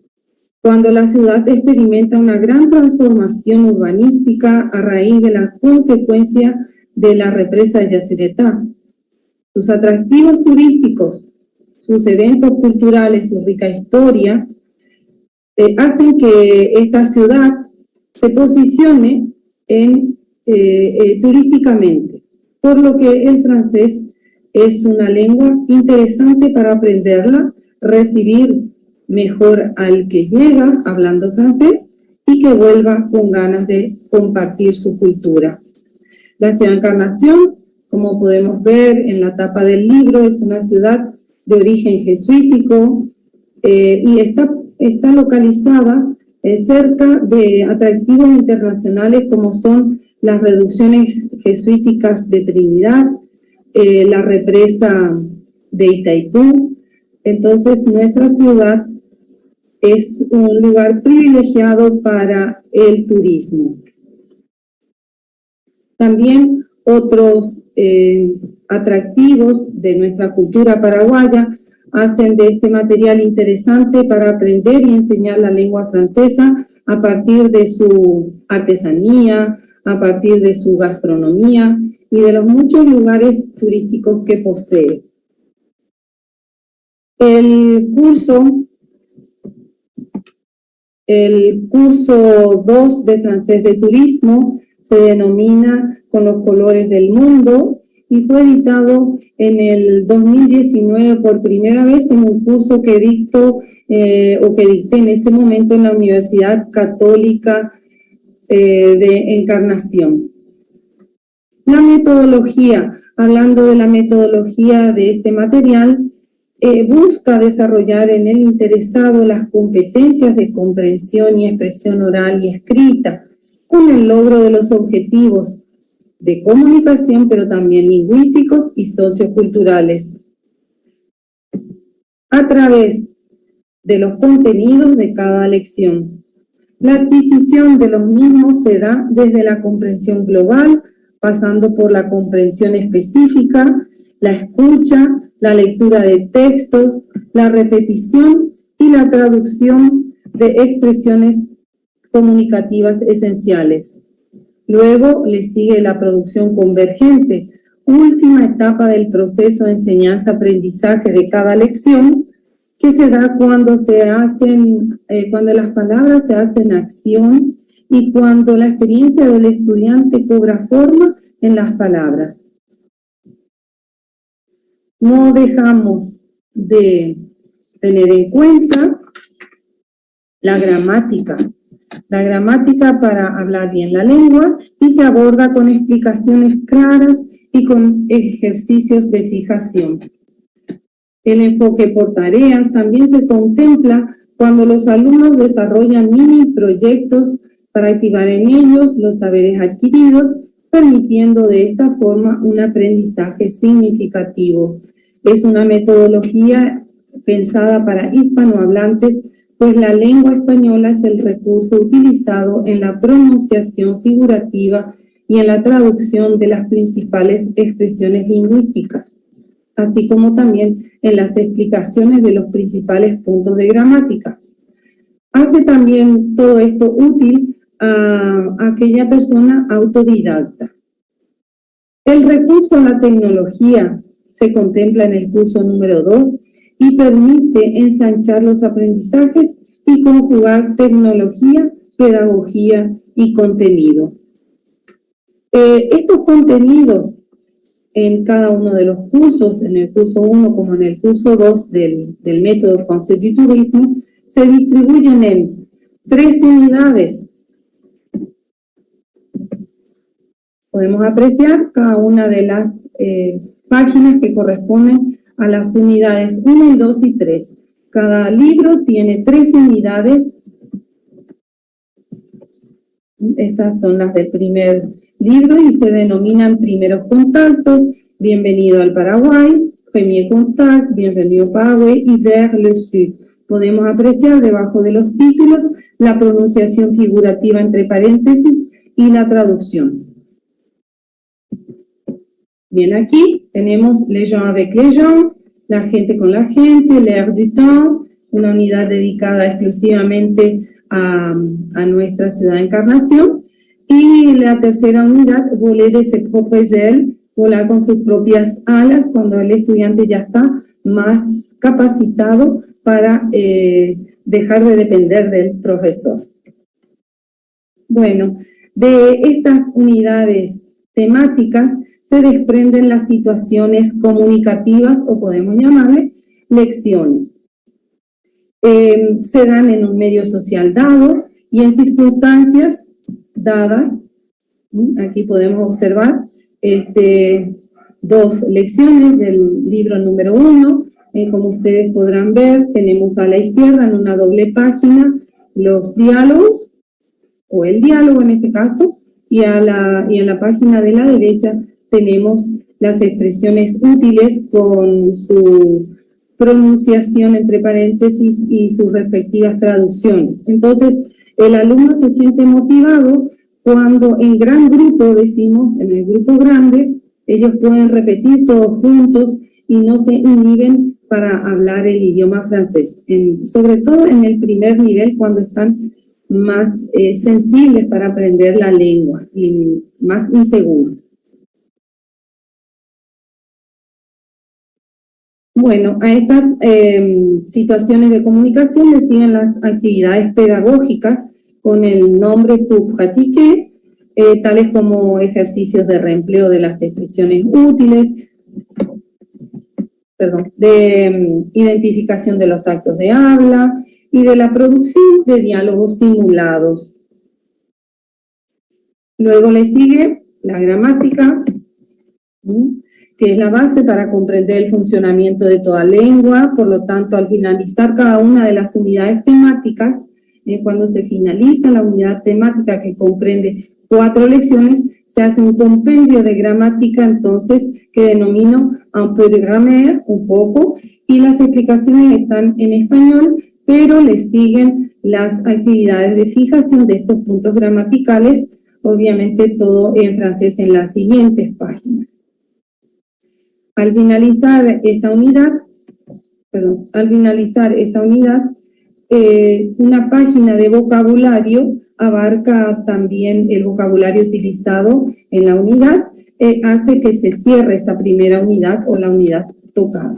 cuando la ciudad experimenta una gran transformación urbanística a raíz de la consecuencia de la represa de Yacyretá. Sus atractivos turísticos, sus eventos culturales, su rica historia, hacen que esta ciudad se posicione turísticamente, por lo que el francés es una lengua interesante para aprenderla, recibir mejor al que llega hablando francés y que vuelva con ganas de compartir su cultura. La ciudad de Encarnación, como podemos ver en la tapa del libro, es una ciudad de origen jesuítico y está localizada cerca de atractivos internacionales como son las reducciones jesuíticas de Trinidad, la represa de Itaipú. Entonces, nuestra ciudad es un lugar privilegiado para el turismo. También otros atractivos de nuestra cultura paraguaya hacen de este material interesante para aprender y enseñar la lengua francesa a partir de su artesanía, a partir de su gastronomía y de los muchos lugares turísticos que posee. El curso 2 de francés de turismo se denomina Con los colores del mundo y fue editado en el 2019 por primera vez en un curso que dicté en ese momento en la Universidad Católica de Encarnación. La metodología, hablando de la metodología de este material, busca desarrollar en el interesado las competencias de comprensión y expresión oral y escrita, con el logro de los objetivos de comunicación, pero también lingüísticos y socioculturales, a través de los contenidos de cada lección. La adquisición de los mismos se da desde la comprensión global, pasando por la comprensión específica, la escucha, la lectura de textos, la repetición y la traducción de expresiones comunicativas esenciales. Luego le sigue la producción convergente, última etapa del proceso de enseñanza-aprendizaje de cada lección, que se da cuando las palabras se hacen acción y cuando la experiencia del estudiante cobra forma en las palabras. No dejamos de tener en cuenta la gramática para hablar bien la lengua, y se aborda con explicaciones claras y con ejercicios de fijación. El enfoque por tareas también se contempla cuando los alumnos desarrollan mini proyectos para activar en ellos los saberes adquiridos, permitiendo de esta forma un aprendizaje significativo. Es una metodología pensada para hispanohablantes, pues la lengua española es el recurso utilizado en la pronunciación figurativa y en la traducción de las principales expresiones lingüísticas, así como también en las explicaciones de los principales puntos de gramática. Hace también todo esto útil a aquella persona autodidacta. El recurso a la tecnología se contempla en el curso número 2 y permite ensanchar los aprendizajes y conjugar tecnología, pedagogía y contenido. Estos contenidos en cada uno de los cursos, en el curso 1 como en el curso 2 del método Français du Tourisme, se distribuyen en 3 unidades. Podemos apreciar cada una de las páginas que corresponden a las unidades 1, 2 y 3. Cada libro tiene 3 unidades. Estas son las del primer libro y se denominan primeros contactos, bienvenido al Paraguay, premier contact, bienvenido a Paraguay y vers le sud. Podemos apreciar debajo de los títulos la pronunciación figurativa entre paréntesis y la traducción. Bien, aquí tenemos les gens avec les gens, la gente con la gente, l'air du temps, una unidad dedicada exclusivamente a nuestra ciudad de Encarnación. Y la tercera unidad, voler de ses propres ailes, volar con sus propias alas, cuando el estudiante ya está más capacitado para dejar de depender del profesor. Bueno, de estas unidades temáticas se desprenden las situaciones comunicativas, o podemos llamarle lecciones. Se dan en un medio social dado y en circunstancias dadas. Aquí podemos observar 2 lecciones del libro número 1. Como ustedes podrán ver, tenemos a la izquierda en una doble página los diálogos, o el diálogo en este caso, y en la página de la derecha tenemos las expresiones útiles con su pronunciación entre paréntesis y sus respectivas traducciones. Entonces, el alumno se siente motivado cuando en gran grupo, decimos, en el grupo grande, ellos pueden repetir todos juntos y no se inhiben para hablar el idioma francés. Sobre todo en el primer nivel, cuando están más sensibles para aprender la lengua y más inseguros. Bueno, a estas situaciones de comunicación le siguen las actividades pedagógicas con el nombre pour pratiquer, tales como ejercicios de reempleo de las expresiones útiles, de identificación de los actos de habla y de la producción de diálogos simulados. Luego le sigue la gramática, que es la base para comprender el funcionamiento de toda lengua. Por lo tanto, al finalizar cada una de las unidades temáticas, cuando se finaliza la unidad temática que comprende 4 lecciones, se hace un compendio de gramática, entonces, que denomino un peu de grammaire, un poco, y las explicaciones están en español, pero le siguen las actividades de fijación de estos puntos gramaticales, obviamente todo en francés en las siguientes páginas. Al finalizar esta unidad, una página de vocabulario abarca también el vocabulario utilizado en la unidad, hace que se cierre esta primera unidad o la unidad tocada.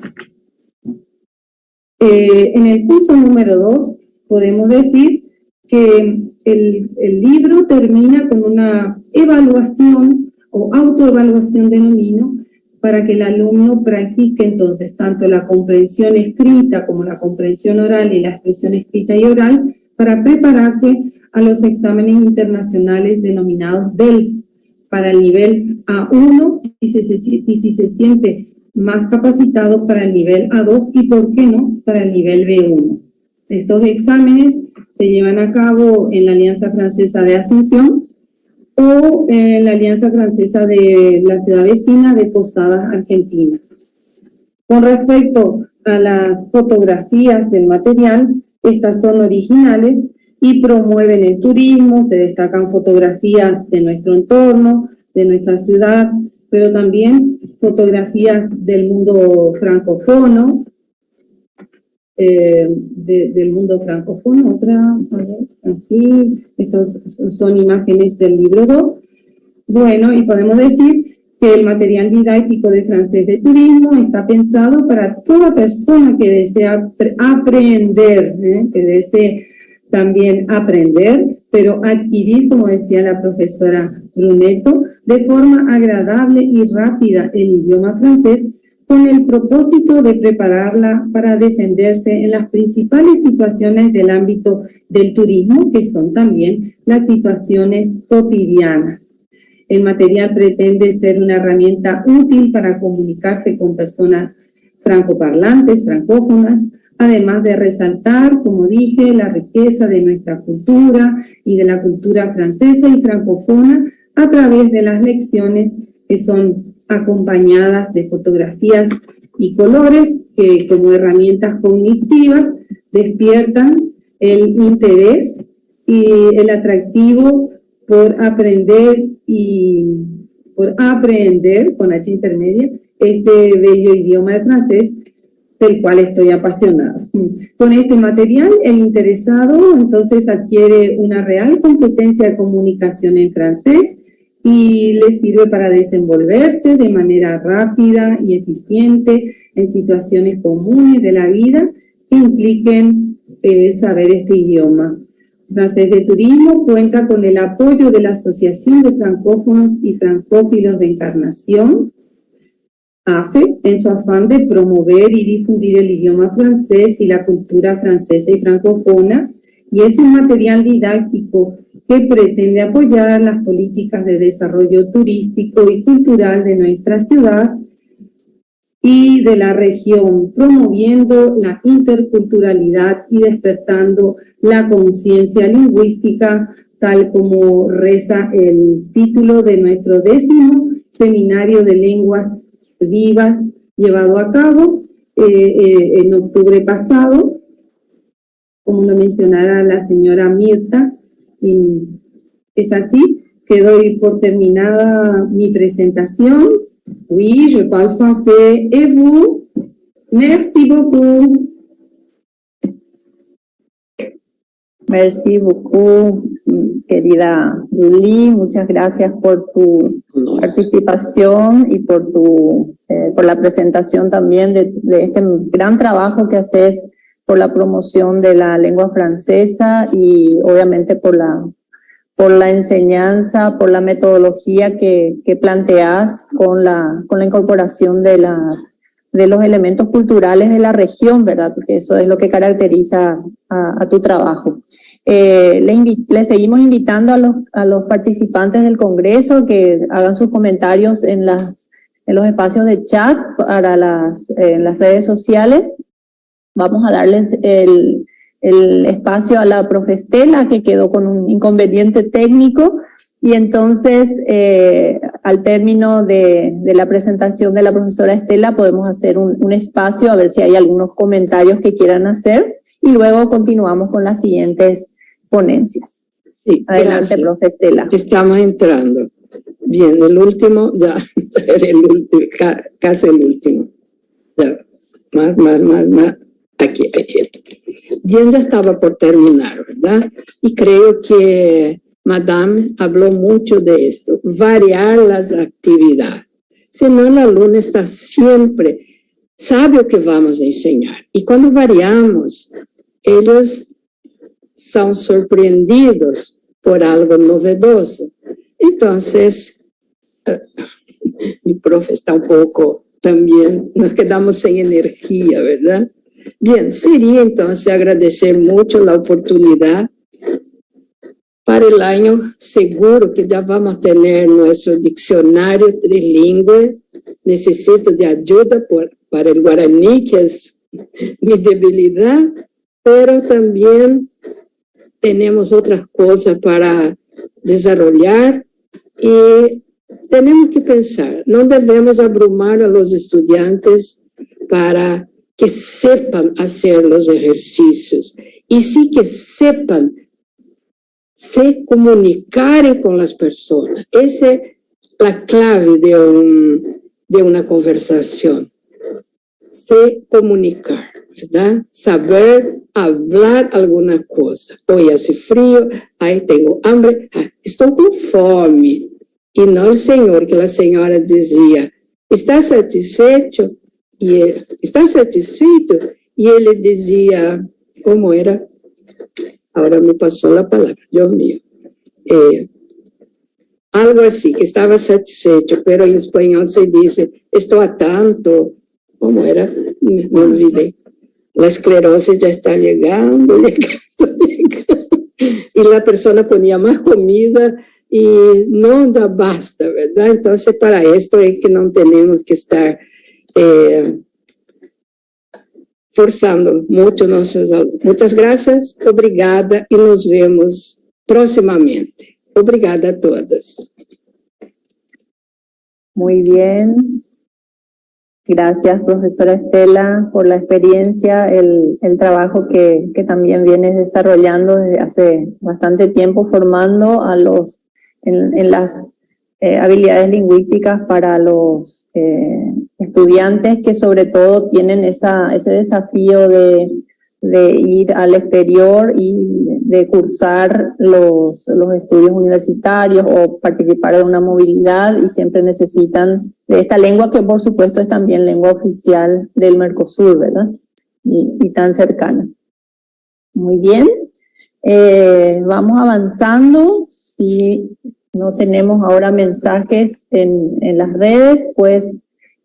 En el curso número 2 podemos decir que el libro termina con una evaluación o autoevaluación denomino, para que el alumno practique entonces tanto la comprensión escrita como la comprensión oral y la expresión escrita y oral para prepararse a los exámenes internacionales denominados DELF para el nivel A1 y si se siente más capacitado para el nivel A2 y, ¿por qué no?, para el nivel B1. Estos exámenes se llevan a cabo en la Alianza Francesa de Asunción o en la Alianza Francesa de la ciudad vecina de Posadas, Argentina. Con respecto a las fotografías del material, estas son originales y promueven el turismo, se destacan fotografías de nuestro entorno, de nuestra ciudad, pero también fotografías del mundo francofono, del mundo francofono. Otra, a ver, así, estos son imágenes del libro 2. Bueno, y podemos decir que el material didáctico de francés de turismo está pensado para toda persona que desea aprender, que desee también aprender, pero adquirir, como decía la profesora Brunetto, de forma agradable y rápida el idioma francés, con el propósito de prepararla para defenderse en las principales situaciones del ámbito del turismo, que son también las situaciones cotidianas. El material pretende ser una herramienta útil para comunicarse con personas francoparlantes, francófonas, además de resaltar, como dije, la riqueza de nuestra cultura y de la cultura francesa y francófona a través de las lecciones que son acompañadas de fotografías y colores que, como herramientas cognitivas, despiertan el interés y el atractivo por aprender con H intermedia este bello idioma de francés, del cual estoy apasionada. Con este material, el interesado entonces adquiere una real competencia de comunicación en francés y le sirve para desenvolverse de manera rápida y eficiente en situaciones comunes de la vida que impliquen saber este idioma. Francés de Turismo cuenta con el apoyo de la Asociación de Francófonos y Francófilos de Encarnación, AFE, en su afán de promover y difundir el idioma francés y la cultura francesa y francófona, y es un material didáctico que pretende apoyar las políticas de desarrollo turístico y cultural de nuestra ciudad y de la región, promoviendo la interculturalidad y despertando la conciencia lingüística, tal como reza el título de nuestro 10º Seminario de Lenguas Vivas, llevado a cabo en octubre pasado, como lo mencionara la señora Mirta, y es así que doy por terminada mi presentación. Oui, je parle français. Et vous? Merci beaucoup. Merci beaucoup, querida Luli. Muchas gracias por tu participación y por la presentación también de este gran trabajo que haces por la promoción de la lengua francesa y obviamente por la enseñanza, por la metodología que planteas con la incorporación de los elementos culturales de la región, ¿verdad? Porque eso es lo que caracteriza a tu trabajo. Le seguimos invitando a los participantes del Congreso que hagan sus comentarios en los espacios de chat en las redes sociales. Vamos a darles el espacio a la profe Estela, que quedó con un inconveniente técnico, y entonces al término de la presentación de la profesora Estela podemos hacer un espacio a ver si hay algunos comentarios que quieran hacer y luego continuamos con las siguientes ponencias. Sí, adelante, profe Estela. Estamos entrando. Bien, el último, ya era el último, casi el último. Ya, más. Aquí. Bien, ya estaba por terminar, ¿verdad? Y creo que Madame habló mucho de esto, variar las actividades. Si no, el alumno está siempre, sabe lo que vamos a enseñar. Y cuando variamos, ellos son sorprendidos por algo novedoso. Entonces, mi profe está un poco también, nos quedamos sin energía, ¿verdad? Bien, sería entonces agradecer mucho la oportunidad. Para el año seguro que ya vamos a tener nuestro diccionario trilingüe. Necesito de ayuda para el guaraní, que es mi debilidad, pero también tenemos otras cosas para desarrollar y tenemos que pensar, no debemos abrumar a los estudiantes para que sepan hacer los ejercicios y sí que sepan se comunicar con las personas. Ese la clave de una conversación. Sé comunicar, ¿verdad? Saber hablar alguna cosa. Hoy hace frío, ay, tengo hambre, estoy con fome. Y no el Señor, que la señora decía, ¿está satisfecho? Y él, ¿está satisfecho? Y él le decía, ¿cómo era? Ahora me pasó la palabra, Dios mío. Algo así, que estaba satisfecho, pero en español se dice, estoy a tanto, ¿cómo era? Me olvidé. La esclerosis ya está llegando. Y la persona ponía más comida y no da basta, ¿verdad? Entonces, para esto es que no tenemos que estar forzando mucho. Muchas gracias, obrigada y nos vemos próximamente. Obrigada a todas. Muy bien. Gracias, profesora Estela, por la experiencia, el trabajo que también vienes desarrollando desde hace bastante tiempo, formando a los en las habilidades lingüísticas para los estudiantes que sobre todo tienen ese desafío de ir al exterior y de cursar los estudios universitarios o participar de una movilidad y siempre necesitan de esta lengua que por supuesto es también lengua oficial del Mercosur, ¿verdad? Y tan cercana. Muy bien. Vamos avanzando. Si no tenemos ahora mensajes en las redes, pues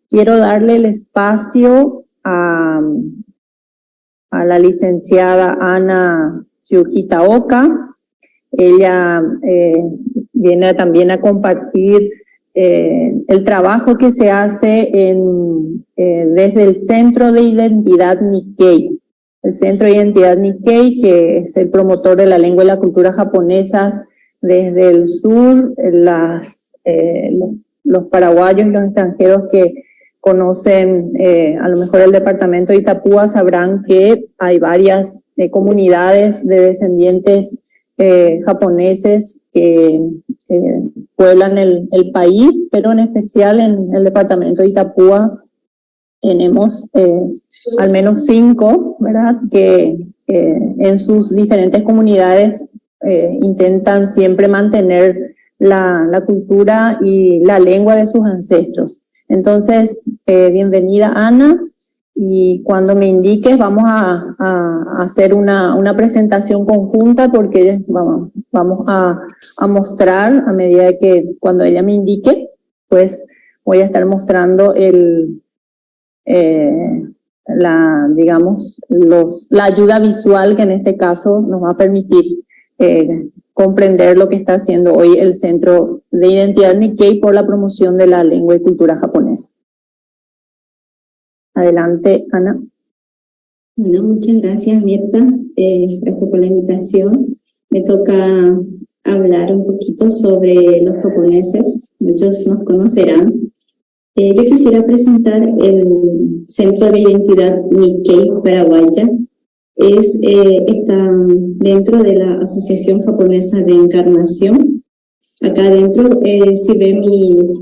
quiero darle el espacio a la licenciada Ana Chiukitaoka. Ella viene también a compartir el trabajo que se hace desde el Centro de Identidad Nikkei. El Centro de Identidad Nikkei, que es el promotor de la lengua y la cultura japonesas desde el sur. Los paraguayos y los extranjeros que conocen a lo mejor el departamento de Itapúa sabrán que hay varias comunidades de descendientes japoneses que pueblan el país, pero en especial en el departamento de Itapúa tenemos al menos 5, ¿verdad?, que en sus diferentes comunidades intentan siempre mantener la cultura y la lengua de sus ancestros. Entonces, bienvenida Ana, y cuando me indiques vamos a hacer una presentación conjunta porque vamos a mostrar a medida de que cuando ella me indique, pues voy a estar mostrando la ayuda visual que en este caso nos va a permitir comprender lo que está haciendo hoy el Centro de Identidad Nikkei por la promoción de la lengua y cultura japonesa. Adelante, Ana. Bueno, muchas gracias, Mirta. Gracias por la invitación. Me toca hablar un poquito sobre los japoneses. Muchos nos conocerán. Yo quisiera presentar el Centro de Identidad Nikkei Paraguaya. Está dentro de la Asociación Japonesa de Encarnación. Acá adentro, si ve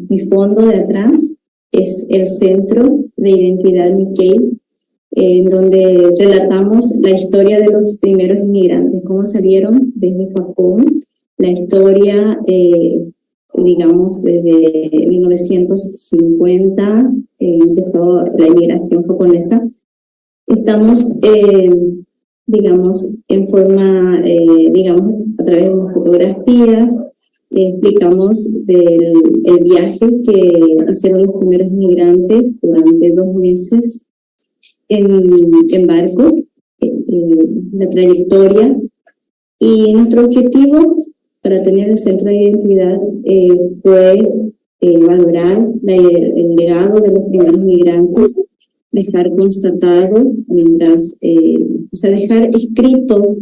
mi fondo de atrás, es el Centro de Identidad Nikkei, donde relatamos la historia de los primeros inmigrantes, cómo salieron desde Japón, la historia, digamos, desde 1950, empezó la inmigración japonesa. Estamos, digamos, en forma, digamos, a través de unas fotografías, explicamos el viaje que hicieron los primeros migrantes durante 2 meses en barco, la trayectoria. Y nuestro objetivo para tener el Centro de Identidad fue valorar el legado de los primeros migrantes, dejar constatado, dejar escrito,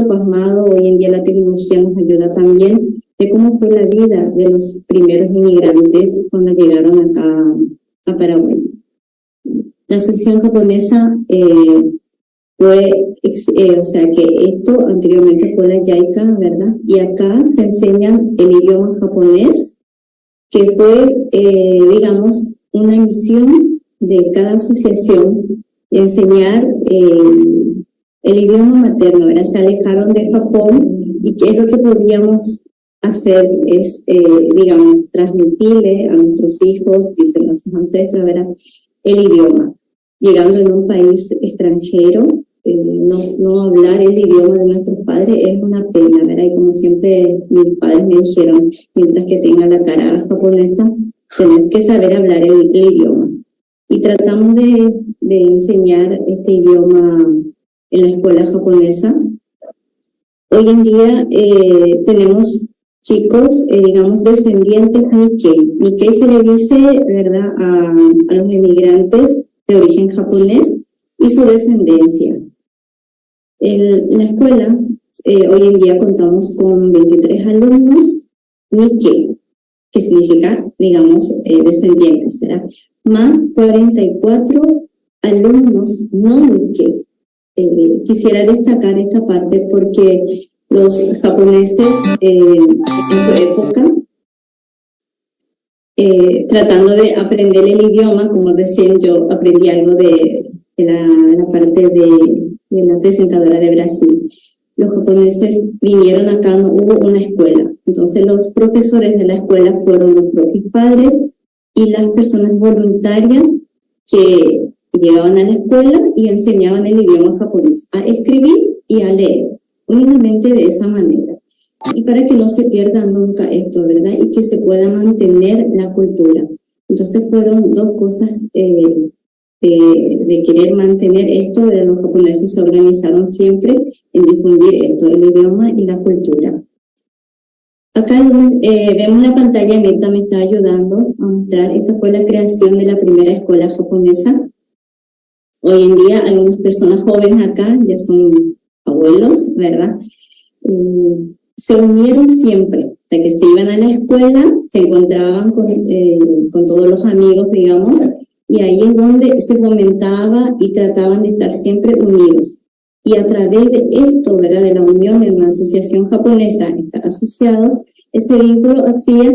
plasmado. Hoy en día la tecnología nos ayuda también, de cómo fue la vida de los primeros inmigrantes cuando llegaron acá a Paraguay. La asociación japonesa que esto anteriormente fue la JICA, ¿verdad? Y acá se enseña el idioma japonés que fue, digamos, una misión de cada asociación enseñar el idioma materno, ¿verdad? Se alejaron de Japón y qué es lo que podríamos hacer es, digamos, transmitirle a nuestros hijos, dicen nuestros ancestros, ¿verdad? El idioma. Llegando en un país extranjero, no hablar el idioma de nuestros padres es una pena, ¿verdad? Y como siempre mis padres me dijeron, mientras que tenga la cara japonesa, tenés que saber hablar el idioma. Y tratamos de enseñar este idioma en la escuela japonesa. Hoy en día tenemos chicos, digamos, descendientes Nikkei. Nikkei se le dice, ¿verdad?, a los emigrantes de origen japonés y su descendencia. En la escuela, hoy en día contamos con 23 alumnos Nikkei, que significa, digamos, descendientes, ¿verdad? Más 44 alumnos no Nikkei. Quisiera destacar esta parte porque los japoneses en su época, tratando de aprender el idioma, como recién yo aprendí algo de la parte de la presentadora de Brasil, los japoneses vinieron acá, no hubo una escuela, entonces los profesores de la escuela fueron los propios padres y las personas voluntarias que llegaban a la escuela y enseñaban el idioma japonés a escribir y a leer, únicamente de esa manera. Y para que no se pierda nunca esto, ¿verdad? Y que se pueda mantener la cultura. Entonces fueron dos cosas de querer mantener esto, ¿verdad? Los japoneses se organizaron siempre en difundir esto, el idioma y la cultura. Acá vemos la pantalla, Mirta me está ayudando a mostrar. Esta fue la creación de la primera escuela japonesa. Hoy en día algunas personas jóvenes acá ya son abuelos, ¿verdad? Se unieron siempre, o sea que se iban a la escuela, se encontraban con todos los amigos, digamos, y ahí es donde se fomentaba y trataban de estar siempre unidos. Y a través de esto, ¿verdad?, de la unión en una asociación japonesa, estar asociados, ese vínculo hacía,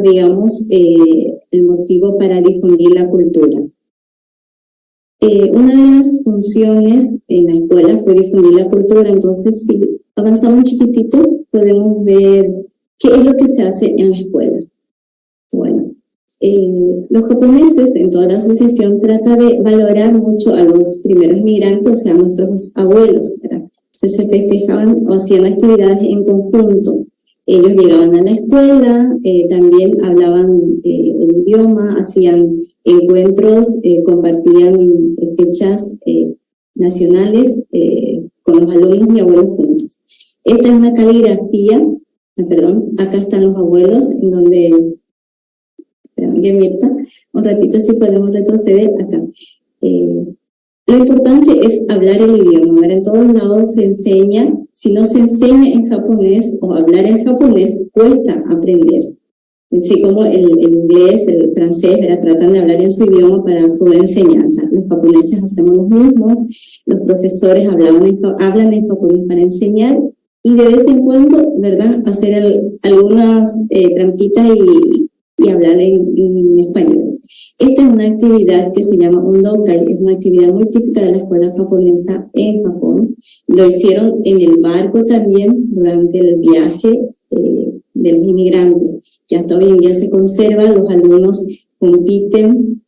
digamos, el motivo para difundir la cultura. Una de las funciones en la escuela fue difundir la cultura, entonces si avanzamos un chiquitito podemos ver qué es lo que se hace en la escuela. Bueno, los japoneses en toda la asociación tratan de valorar mucho a los primeros inmigrantes, o sea, a nuestros abuelos, ¿verdad? Se festejaban o hacían actividades en conjunto. Ellos llegaban a la escuela, también hablaban el idioma, hacían encuentros, compartían fechas nacionales con los alumnos y abuelos juntos. Esta es una caligrafía, perdón, acá están los abuelos, en donde, bien, Mirta, un ratito si podemos retroceder acá. Lo importante es hablar el idioma, ¿verdad? En todos lados se enseña, si no se enseña en japonés o hablar en japonés, cuesta aprender. Así como el inglés, el francés, ¿verdad?, tratan de hablar en su idioma para su enseñanza. Los japoneses hacemos los mismos, los profesores hablan en japonés para enseñar y de vez en cuando, ¿verdad?, hacer algunas trampitas y hablar en español. Esta es una actividad que se llama undokai, es una actividad muy típica de la escuela japonesa en Japón. Lo hicieron en el barco también durante el viaje de los inmigrantes, que hasta hoy en día se conserva, los alumnos compiten.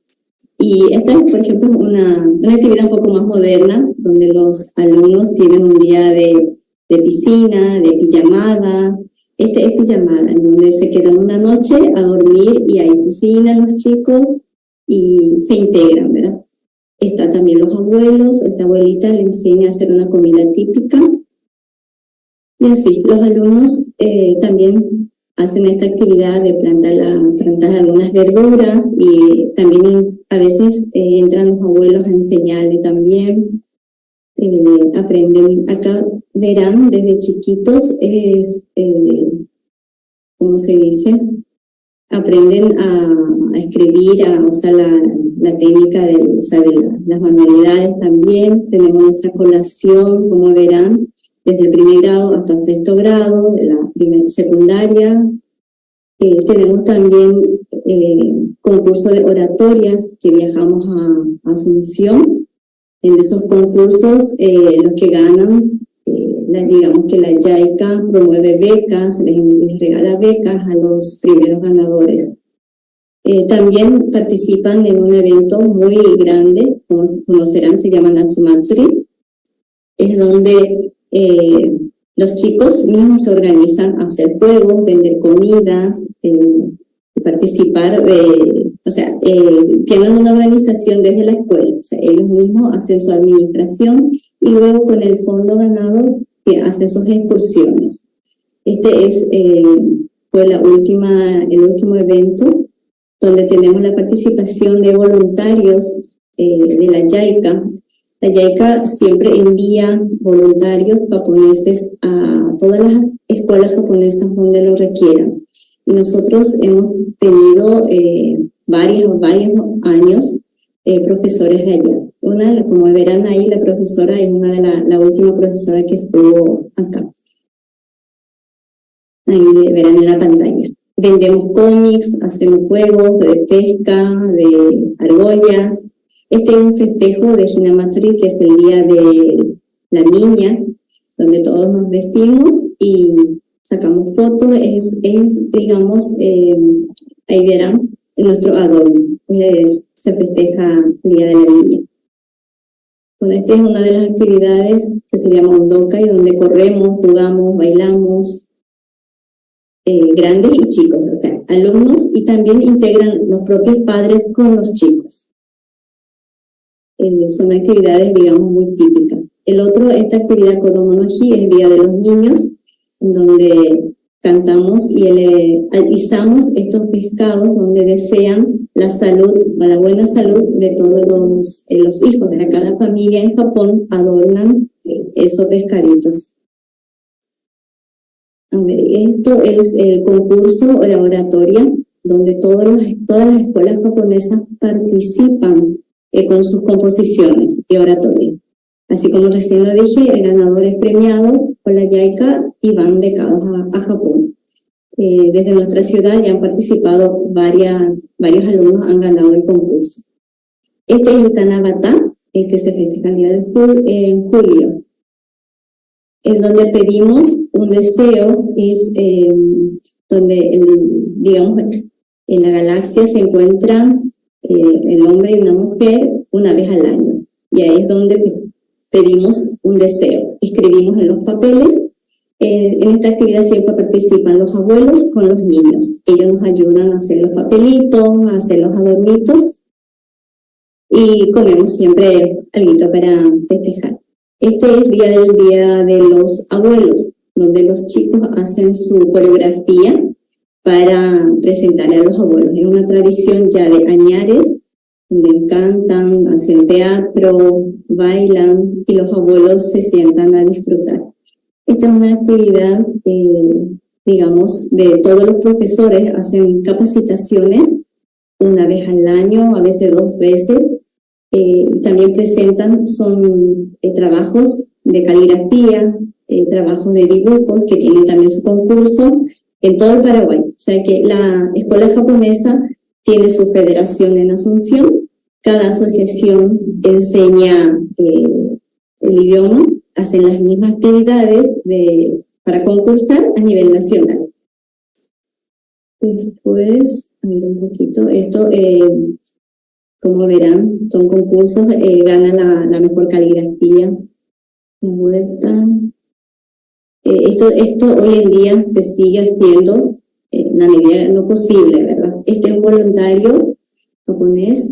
Y esta es, por ejemplo, una actividad un poco más moderna, donde los alumnos tienen un día de piscina, de pijamada. Este es pijamada, en donde se quedan una noche a dormir y ahí cocinan los chicos y se integran, ¿verdad? Está también los abuelos, esta abuelita le enseña a hacer una comida típica. Y así, los alumnos también hacen esta actividad de plantar algunas verduras y también a veces entran los abuelos a enseñarle también. Aprenden, acá verán desde chiquitos, ¿cómo se dice? Aprenden a escribir, a usar la técnica de las manualidades también. Tenemos nuestra colación, como verán, desde el primer grado hasta sexto grado, de la secundaria, Tenemos también concurso de oratorias que viajamos a Asunción. En esos concursos, los que ganan, digamos que la JICA promueve becas, les regala becas a los primeros ganadores. También participan en un evento muy grande, como conocerán, se llama Natsumatsuri. Es donde los chicos mismos se organizan a hacer juegos, vender comida, participar tienen una organización desde la escuela, o sea, ellos mismos hacen su administración y luego con el fondo ganado hacen sus excursiones. Fue el último evento donde tenemos la participación de voluntarios de la JICA. La JICA siempre envía voluntarios japoneses a todas las escuelas japonesas donde lo requieran. Y nosotros hemos tenido varios años profesores de allá. Como verán ahí, la profesora es una de la última profesora que estuvo acá. Ahí verán en la pantalla. Vendemos cómics, hacemos juegos de pesca, de argollas. Este es un festejo de Hinamatsuri, que es el día de la niña, donde todos nos vestimos y sacamos fotos. Digamos, ahí verán nuestro adorno. Se festeja el día de la niña. Bueno, esta es una de las actividades que se llama Undokai, donde corremos, jugamos, bailamos. Grandes y chicos, o sea, alumnos, y también integran los propios padres con los chicos. Son actividades, digamos, muy típicas. Esta actividad Koromonoji es el Día de los Niños, en donde cantamos y izamos estos pescados donde desean la buena salud de todos los hijos. Cada familia en Japón adornan esos pescaditos. A ver, esto es el concurso de oratoria, donde todas las escuelas japonesas participan con sus composiciones de oratoria. Así como recién lo dije, el ganador es premiado por la JICA y van becados a Japón. Desde nuestra ciudad ya han participado varios alumnos, han ganado el concurso. Este es el Tanabata, que se festeja en julio. En donde pedimos un deseo, es donde, digamos, en la galaxia se encuentran el hombre y una mujer una vez al año. Y ahí es donde pedimos un deseo. Escribimos en los papeles. En esta actividad siempre participan los abuelos con los niños. Ellos nos ayudan a hacer los papelitos, a hacer los adornitos. Y comemos siempre algo para festejar. Este es el día de los abuelos, donde los chicos hacen su coreografía para presentar a los abuelos. Es una tradición ya de añares, donde cantan, hacen teatro, bailan y los abuelos se sientan a disfrutar. Esta es una actividad, digamos, de todos los profesores, hacen capacitaciones una vez al año, a veces 2 veces. También presentan, trabajos de caligrafía, trabajos de dibujos que tienen también su concurso en todo el Paraguay. O sea que la escuela japonesa tiene su federación en Asunción, cada asociación enseña el idioma, hacen las mismas actividades para concursar a nivel nacional. Después, a ver un poquito, esto, como verán, son concursos, gana la mejor caligrafía. La vuelta. Esto hoy en día se sigue haciendo en la medida de lo posible, ¿verdad? Este es un voluntario japonés.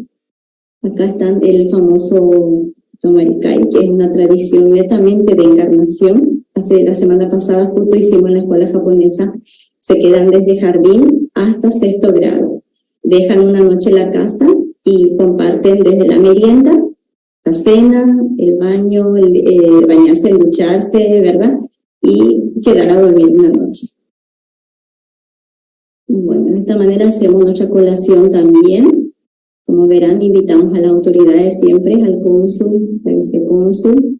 Acá está el famoso Tomarikai, que es una tradición netamente de encarnación. La semana pasada justo hicimos en la escuela japonesa, se quedan desde jardín hasta 6º grado. Dejan una noche la casa y comparten desde la merienda, la cena, el baño, el bañarse, el ducharse, ¿verdad? Y quedar a dormir una noche. Bueno, de esta manera hacemos nuestra colación también. Como verán, invitamos a las autoridades siempre, al cónsul, al vicecónsul.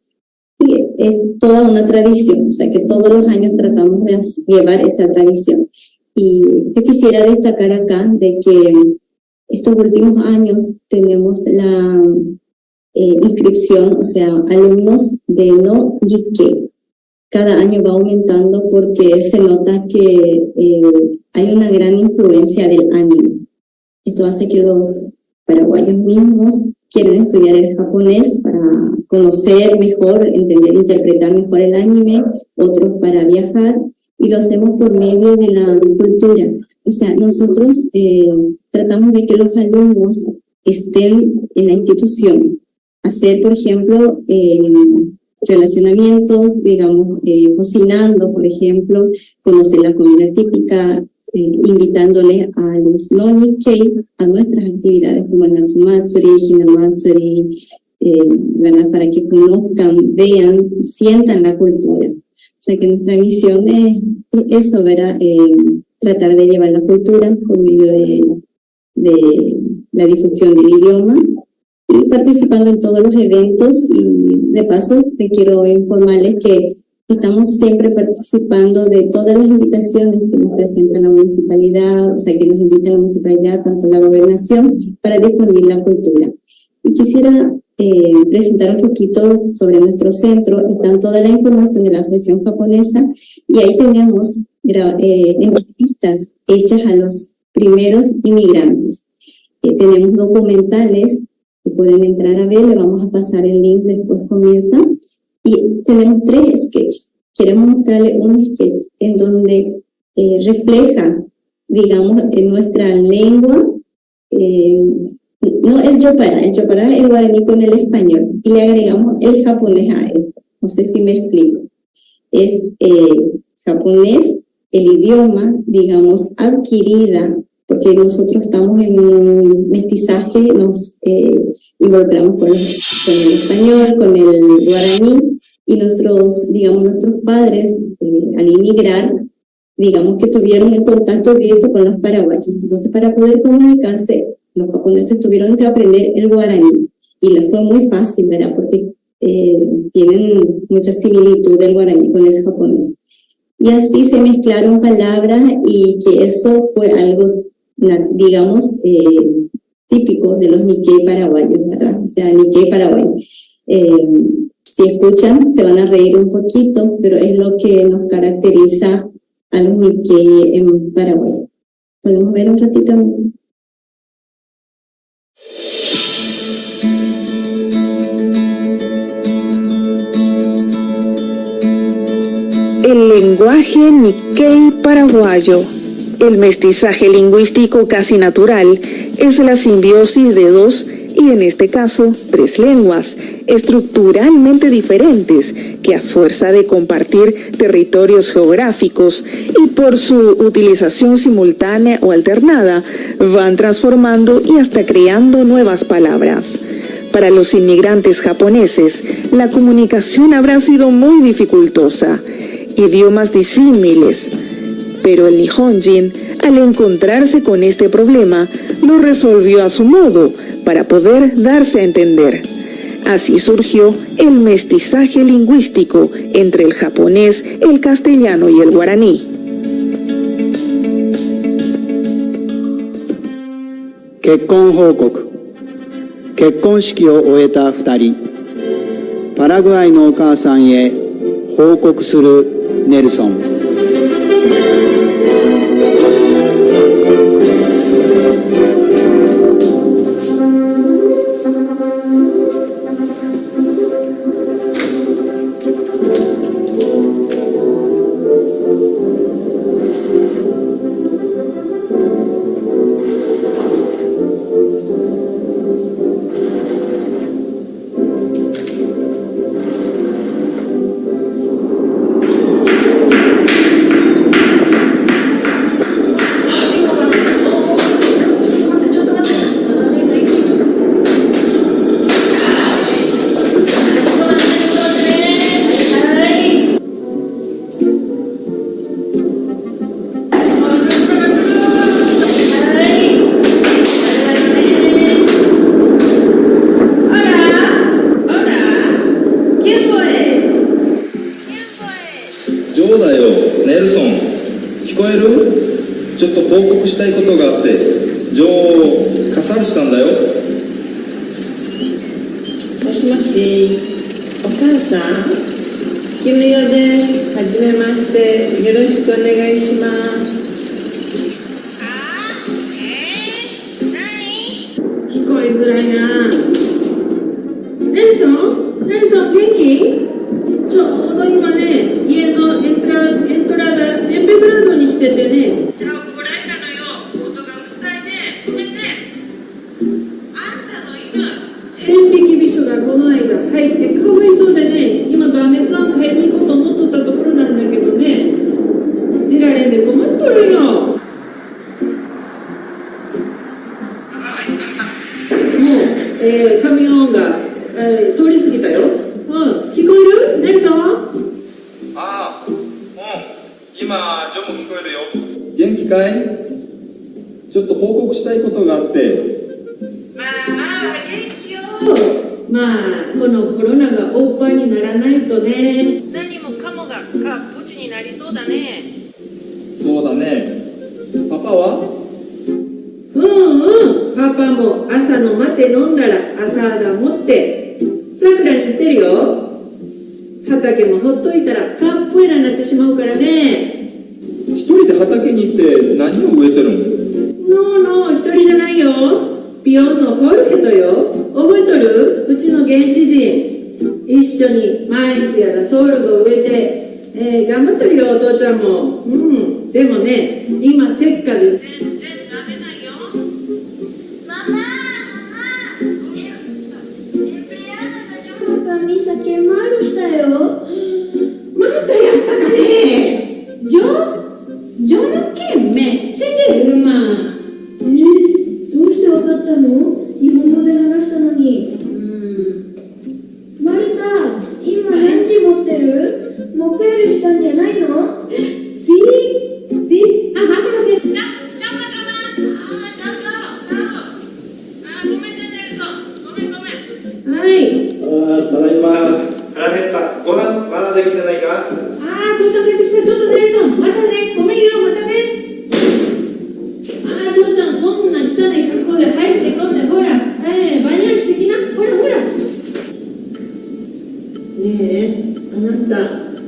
Y es toda una tradición, o sea que todos los años tratamos de llevar esa tradición. Y yo quisiera destacar acá de que estos últimos años tenemos la inscripción, o sea, alumnos de no Nikkei. Cada año va aumentando porque se nota que hay una gran influencia del anime. Esto hace que los paraguayos mismos quieren estudiar el japonés para conocer mejor, entender, interpretar mejor el anime, otros para viajar, y lo hacemos por medio de la cultura. O sea, nosotros tratamos de que los alumnos estén en la institución, hacer, por ejemplo, relacionamientos, digamos, cocinando, por ejemplo, conocer la comida típica, invitándoles a los no Nikkei a nuestras actividades como el Natsumatsuri, Hinamatsuri, ¿verdad? Para que conozcan, vean, sientan la cultura. O sea que nuestra misión es eso, ¿verdad? Tratar de llevar la cultura por medio de la difusión del idioma y participando en todos los eventos. Y de paso te quiero informarles que estamos siempre participando de todas las invitaciones que nos presenta la municipalidad, o sea que nos invita la municipalidad, tanto la gobernación, para difundir la cultura. Y quisiera presentar un poquito sobre nuestro centro. Está toda la información de la Asociación Japonesa y ahí tenemos entrevistas hechas a los primeros inmigrantes. Tenemos documentales que pueden entrar a ver, le vamos a pasar el link después con Mirta. Y tenemos 3 sketches. Queremos mostrarle un sketch en donde refleja, digamos, en nuestra lengua, no el yopará es el guaraní con el español, y le agregamos el japonés a esto. No sé si me explico. Es japonés, el idioma, digamos, adquirida, porque nosotros estamos en un mestizaje, nos involucramos con el español, con el guaraní, y nuestros padres, al inmigrar, digamos que tuvieron un contacto directo con los paraguayos. Entonces, para poder comunicarse, los japoneses tuvieron que aprender el guaraní, y les fue muy fácil, ¿verdad? Porque tienen mucha similitud del guaraní con el japonés. Y así se mezclaron palabras, y que eso fue algo, digamos, típico de los Nikkei paraguayos, ¿verdad? O sea, Nikkei paraguayo. Si escuchan, se van a reír un poquito, pero es lo que nos caracteriza a los Nikkei en Paraguay. ¿Podemos ver un ratito? El lenguaje Nikkei paraguayo. El mestizaje lingüístico casi natural es la simbiosis de 2, y en este caso 3 lenguas, estructuralmente diferentes, que a fuerza de compartir territorios geográficos y por su utilización simultánea o alternada, van transformando y hasta creando nuevas palabras. Para los inmigrantes japoneses, la comunicación habrá sido muy dificultosa, idiomas disímiles, pero el Nihonjin, al encontrarse con este problema, lo resolvió a su modo para poder darse a entender. Así surgió el mestizaje lingüístico entre el japonés, el castellano y el guaraní. Kekkon Houkoku. 結婚式を終えた2人。パラグアイのお母さんへ報告するネルソン。そうだよ、ネルソン。聞こえる？ちょっと報告したいことがあって、女王カサルしたんだよ。もしもし、お母さん、キムヨです。はじめまして、よろしくお願いします。聞こえづらいな。ネルソン元気？ちょうど今ね、家のエンペグラードにしててね。じゃあ怒られたのよ。音がうるさいね。ごめんね。あんたの犬、千匹美女がこの間入ってかわいそうでね、今ガメさん買いに行こうと思っとったところなんだけどね、出られんで困っとるよ。もう、カミオンが、通り過ぎたよ。聞こえる？ネルソン？ああ、今、ジョも聞こえるよ。元気かい？ちょっと報告したいことがあって。まあ元気よ。このコロナがオーバーにならないとね。何もかもが無事になりそうだね。そうだね。パパは？パパも朝のマテ飲んだら朝肌持って桜に行ってるよ。畑もほっといたらカンポエラになってしまうからね。一人で畑に行って何を植えてるの？ノー、一人じゃないよ。ピオンのホルヘトよ。覚えとる？うちの現地人。一緒にマイスやらソウルを植えて、頑張ってるよ、お父ちゃんも。でもね、今せっかで全然ダメだよ。Camisa quemaron yo. ¡Mata ya atacaré! Yo no quemé, se te hermana. ¿Tú te vakatta no? Nihongo de hanashita no ni. Marita, ima renji motteru? Mokkairu shitaんじゃないの? Sí. Mate lo siento. Chao, patrona. Chao. ごめんね、ネルソン。ごめん。はい。ただいま。腹減った。ご飯まだできてないか？到着してきた。ちょっとネルソン。またね。ごめんよ。またね。父ちゃん、そんな汚い格好で入ってこんで。ほら。バイナルしてきな。ほら。ねえ、あなた、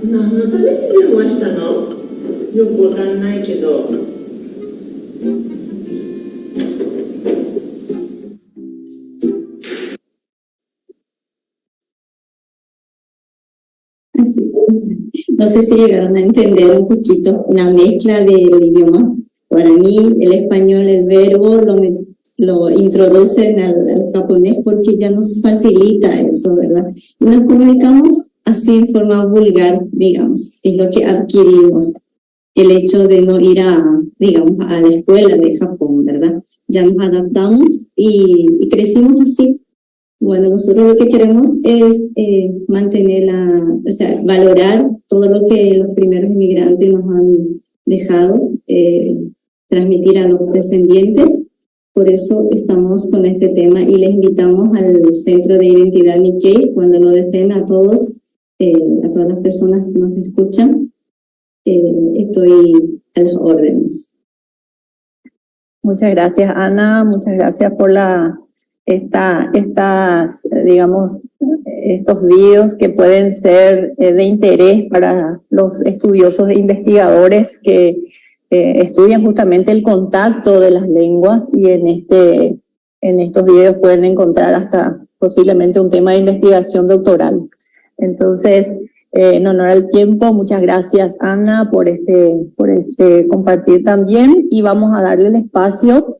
何のために電話したの？よくわかんないけど。No sé si llegaron a entender un poquito una mezcla del idioma guaraní, el español, el verbo, lo introducen al japonés porque ya nos facilita eso, ¿verdad? Y nos comunicamos así en forma vulgar, digamos, es lo que adquirimos. El hecho de no ir a la escuela de Japón, ¿verdad? Ya nos adaptamos y crecimos así. Bueno, nosotros lo que queremos es mantener valorar todo lo que los primeros inmigrantes nos han dejado, transmitir a los descendientes. Por eso estamos con este tema y les invitamos al Centro de Identidad Nikkei cuando lo deseen a todas las personas que nos escuchan. Estoy a las órdenes. Muchas gracias, Ana. Muchas gracias por estos videos que pueden ser de interés para los estudiosos e investigadores que estudian justamente el contacto de las lenguas, y en estos videos pueden encontrar hasta posiblemente un tema de investigación doctoral. Entonces, en honor al tiempo, muchas gracias, Ana, por este compartir también, y vamos a darle el espacio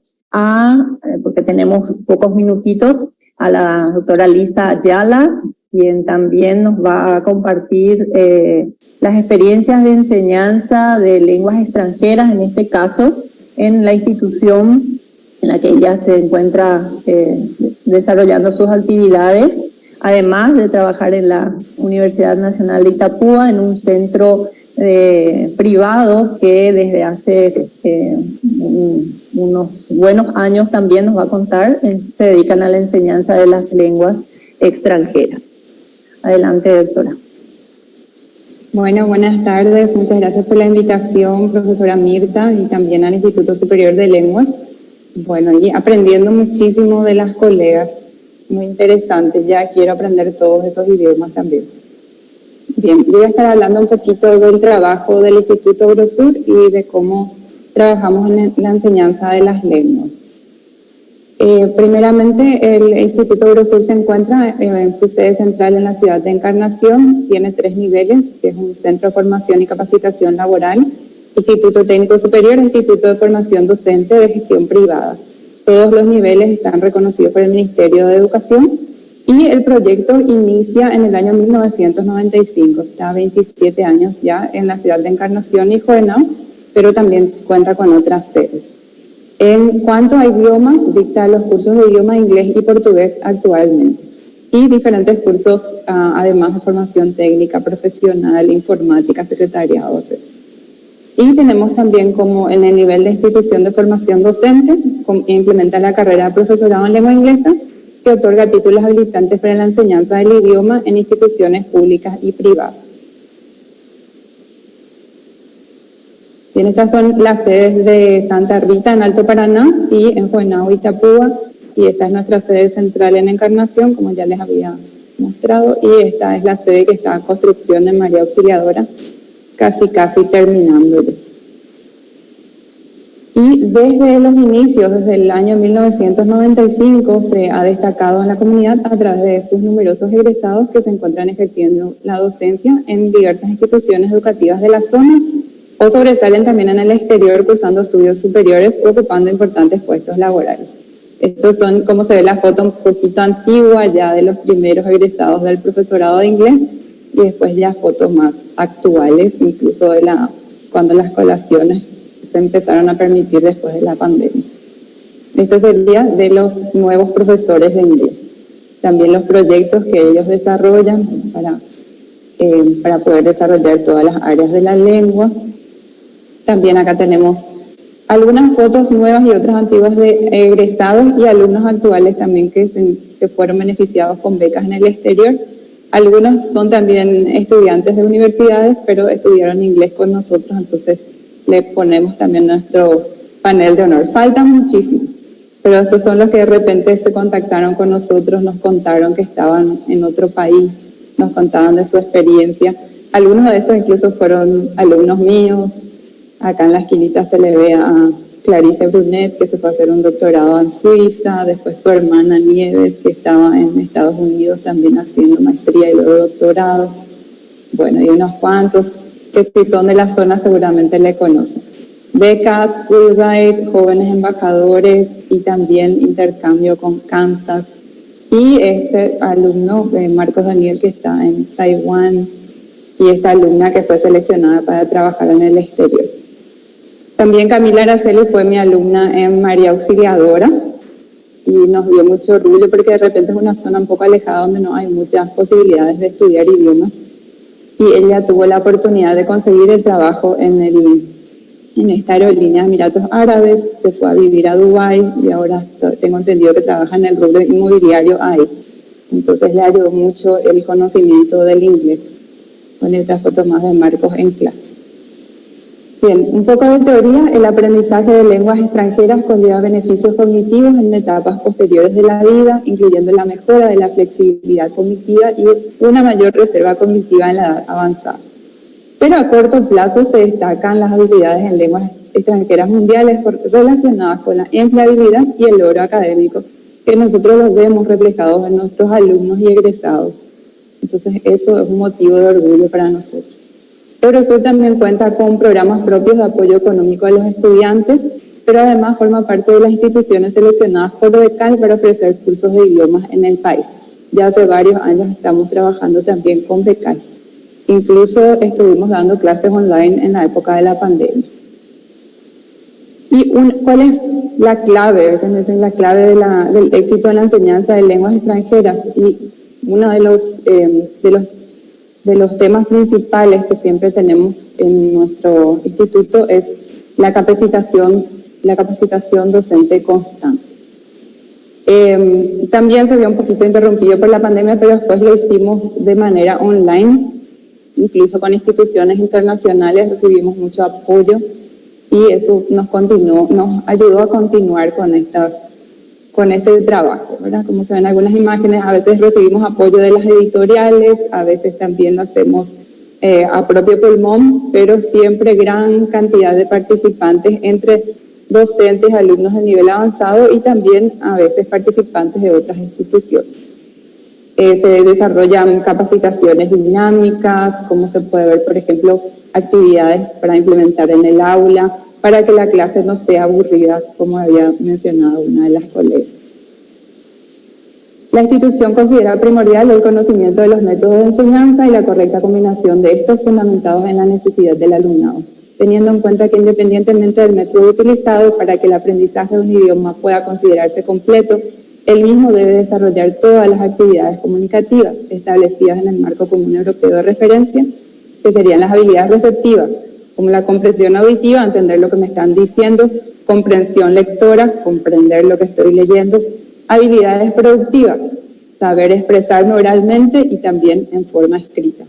porque tenemos pocos minutitos, a la doctora Lisa Ayala, quien también nos va a compartir las experiencias de enseñanza de lenguas extranjeras, en este caso, en la institución en la que ella se encuentra desarrollando sus actividades, además de trabajar en la Universidad Nacional de Itapúa, en un centro privado que desde hace unos buenos años también nos va a contar, se dedican a la enseñanza de las lenguas extranjeras. Adelante, doctora. Bueno, buenas tardes. Muchas gracias por la invitación, profesora Mirta, y también al Instituto Superior de Lenguas. Bueno, y aprendiendo muchísimo de las colegas. Muy interesante. Ya quiero aprender todos esos idiomas también. Bien, yo voy a estar hablando un poquito del trabajo del Instituto Eurosur y de cómo trabajamos en la enseñanza de las lenguas. Primeramente, el Instituto Eurosur se encuentra en su sede central en la ciudad de Encarnación. Tiene 3 niveles, que es un centro de formación y capacitación laboral, Instituto Técnico Superior e Instituto de Formación Docente de Gestión Privada. Todos los niveles están reconocidos por el Ministerio de Educación y el proyecto inicia en el año 1995. Está 27 años ya en la ciudad de Encarnación y Juvenal, pero también cuenta con otras sedes. En cuanto a idiomas, dicta los cursos de idioma inglés y portugués actualmente y diferentes cursos, además de formación técnica, profesional, informática, secretariado, etc. Y tenemos también, como en el nivel de institución de formación docente, implementa la carrera de profesorado en lengua inglesa, que otorga títulos habilitantes para la enseñanza del idioma en instituciones públicas y privadas. Bien, estas son las sedes de Santa Rita en Alto Paraná y en Juvenal, Itapúa, y esta es nuestra sede central en Encarnación, como ya les había mostrado, y esta es la sede que está en construcción en María Auxiliadora, casi terminando. Y desde los inicios, desde el año 1995, se ha destacado en la comunidad a través de sus numerosos egresados que se encuentran ejerciendo la docencia en diversas instituciones educativas de la zona o sobresalen también en el exterior cursando estudios superiores o ocupando importantes puestos laborales. Estos son, como se ve la foto, un poquito antigua ya de los primeros egresados del profesorado de inglés y después ya fotos más actuales, incluso de cuando las colaciones se empezaron a permitir después de la pandemia. Esto sería de los nuevos profesores de inglés. También los proyectos que ellos desarrollan para poder desarrollar todas las áreas de la lengua. También acá tenemos algunas fotos nuevas y otras antiguas de egresados y alumnos actuales también que fueron beneficiados con becas en el exterior. Algunos son también estudiantes de universidades, pero estudiaron inglés con nosotros, entonces le ponemos también nuestro panel de honor. Faltan muchísimos, pero estos son los que de repente se contactaron con nosotros, nos contaron que estaban en otro país, nos contaban de su experiencia. Algunos de estos incluso fueron alumnos míos. Acá en la esquinita se le ve a Clarice Brunet, que se fue a hacer un doctorado en Suiza, después su hermana Nieves, que estaba en Estados Unidos también haciendo maestría y luego doctorado. Bueno, y unos cuantos que si son de la zona seguramente le conocen. Becas, Fulbright, jóvenes embajadores y también intercambio con Kansas. Y este alumno, Marcos Daniel, que está en Taiwán, y esta alumna que fue seleccionada para trabajar en el exterior. También Camila Araceli fue mi alumna en María Auxiliadora y nos dio mucho orgullo porque de repente es una zona un poco alejada donde no hay muchas posibilidades de estudiar idiomas y ella tuvo la oportunidad de conseguir el trabajo en esta aerolínea de Emiratos Árabes, se fue a vivir a Dubái y ahora tengo entendido que trabaja en el rubro inmobiliario ahí. Entonces le ayudó mucho el conocimiento del inglés. Con esta foto más de Marcos en clase. Bien, un poco de teoría. El aprendizaje de lenguas extranjeras conlleva beneficios cognitivos en etapas posteriores de la vida, incluyendo la mejora de la flexibilidad cognitiva y una mayor reserva cognitiva en la edad avanzada. Pero a corto plazo se destacan las habilidades en lenguas extranjeras mundiales relacionadas con la empleabilidad y el logro académico, que nosotros los vemos reflejados en nuestros alumnos y egresados. Entonces eso es un motivo de orgullo para nosotros. Eurosur también cuenta con programas propios de apoyo económico a los estudiantes, pero además forma parte de las instituciones seleccionadas por Becal para ofrecer cursos de idiomas en el país. Ya hace varios años estamos trabajando también con Becal. Incluso estuvimos dando clases online en la época de la pandemia. ¿Y cuál es la clave? Esa es la clave del éxito en la enseñanza de lenguas extranjeras. Y uno de los temas principales que siempre tenemos en nuestro instituto es la capacitación docente constante. También se vio un poquito interrumpido por la pandemia, pero después lo hicimos de manera online incluso con instituciones internacionales recibimos mucho apoyo y eso nos ayudó a continuar con este trabajo, ¿verdad? Como se ven algunas imágenes, a veces recibimos apoyo de las editoriales, a veces también lo hacemos a propio pulmón, pero siempre gran cantidad de participantes entre docentes, alumnos de nivel avanzado y también a veces participantes de otras instituciones. Se desarrollan capacitaciones dinámicas, como se puede ver, por ejemplo, actividades para implementar en el aula, para que la clase no sea aburrida, como había mencionado una de las colegas. La institución considera primordial el conocimiento de los métodos de enseñanza y la correcta combinación de estos fundamentados en la necesidad del alumnado, teniendo en cuenta que independientemente del método utilizado para que el aprendizaje de un idioma pueda considerarse completo, el mismo debe desarrollar todas las actividades comunicativas establecidas en el marco común europeo de referencia, que serían las habilidades receptivas, como la comprensión auditiva, entender lo que me están diciendo, comprensión lectora, comprender lo que estoy leyendo, habilidades productivas, saber expresarme oralmente y también en forma escrita,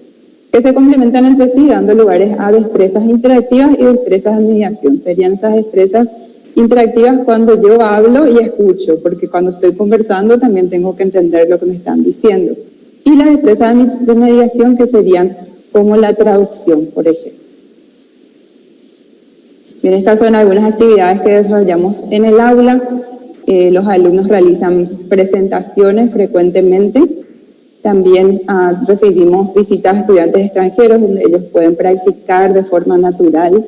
que se complementan entre sí, dando lugares a destrezas interactivas y destrezas de mediación. Serían esas destrezas interactivas cuando yo hablo y escucho, porque cuando estoy conversando también tengo que entender lo que me están diciendo. Y las destrezas de mediación, que serían como la traducción, por ejemplo. Bien, estas son algunas actividades que desarrollamos en el aula. Los alumnos realizan presentaciones frecuentemente. También recibimos visitas a estudiantes extranjeros donde ellos pueden practicar de forma natural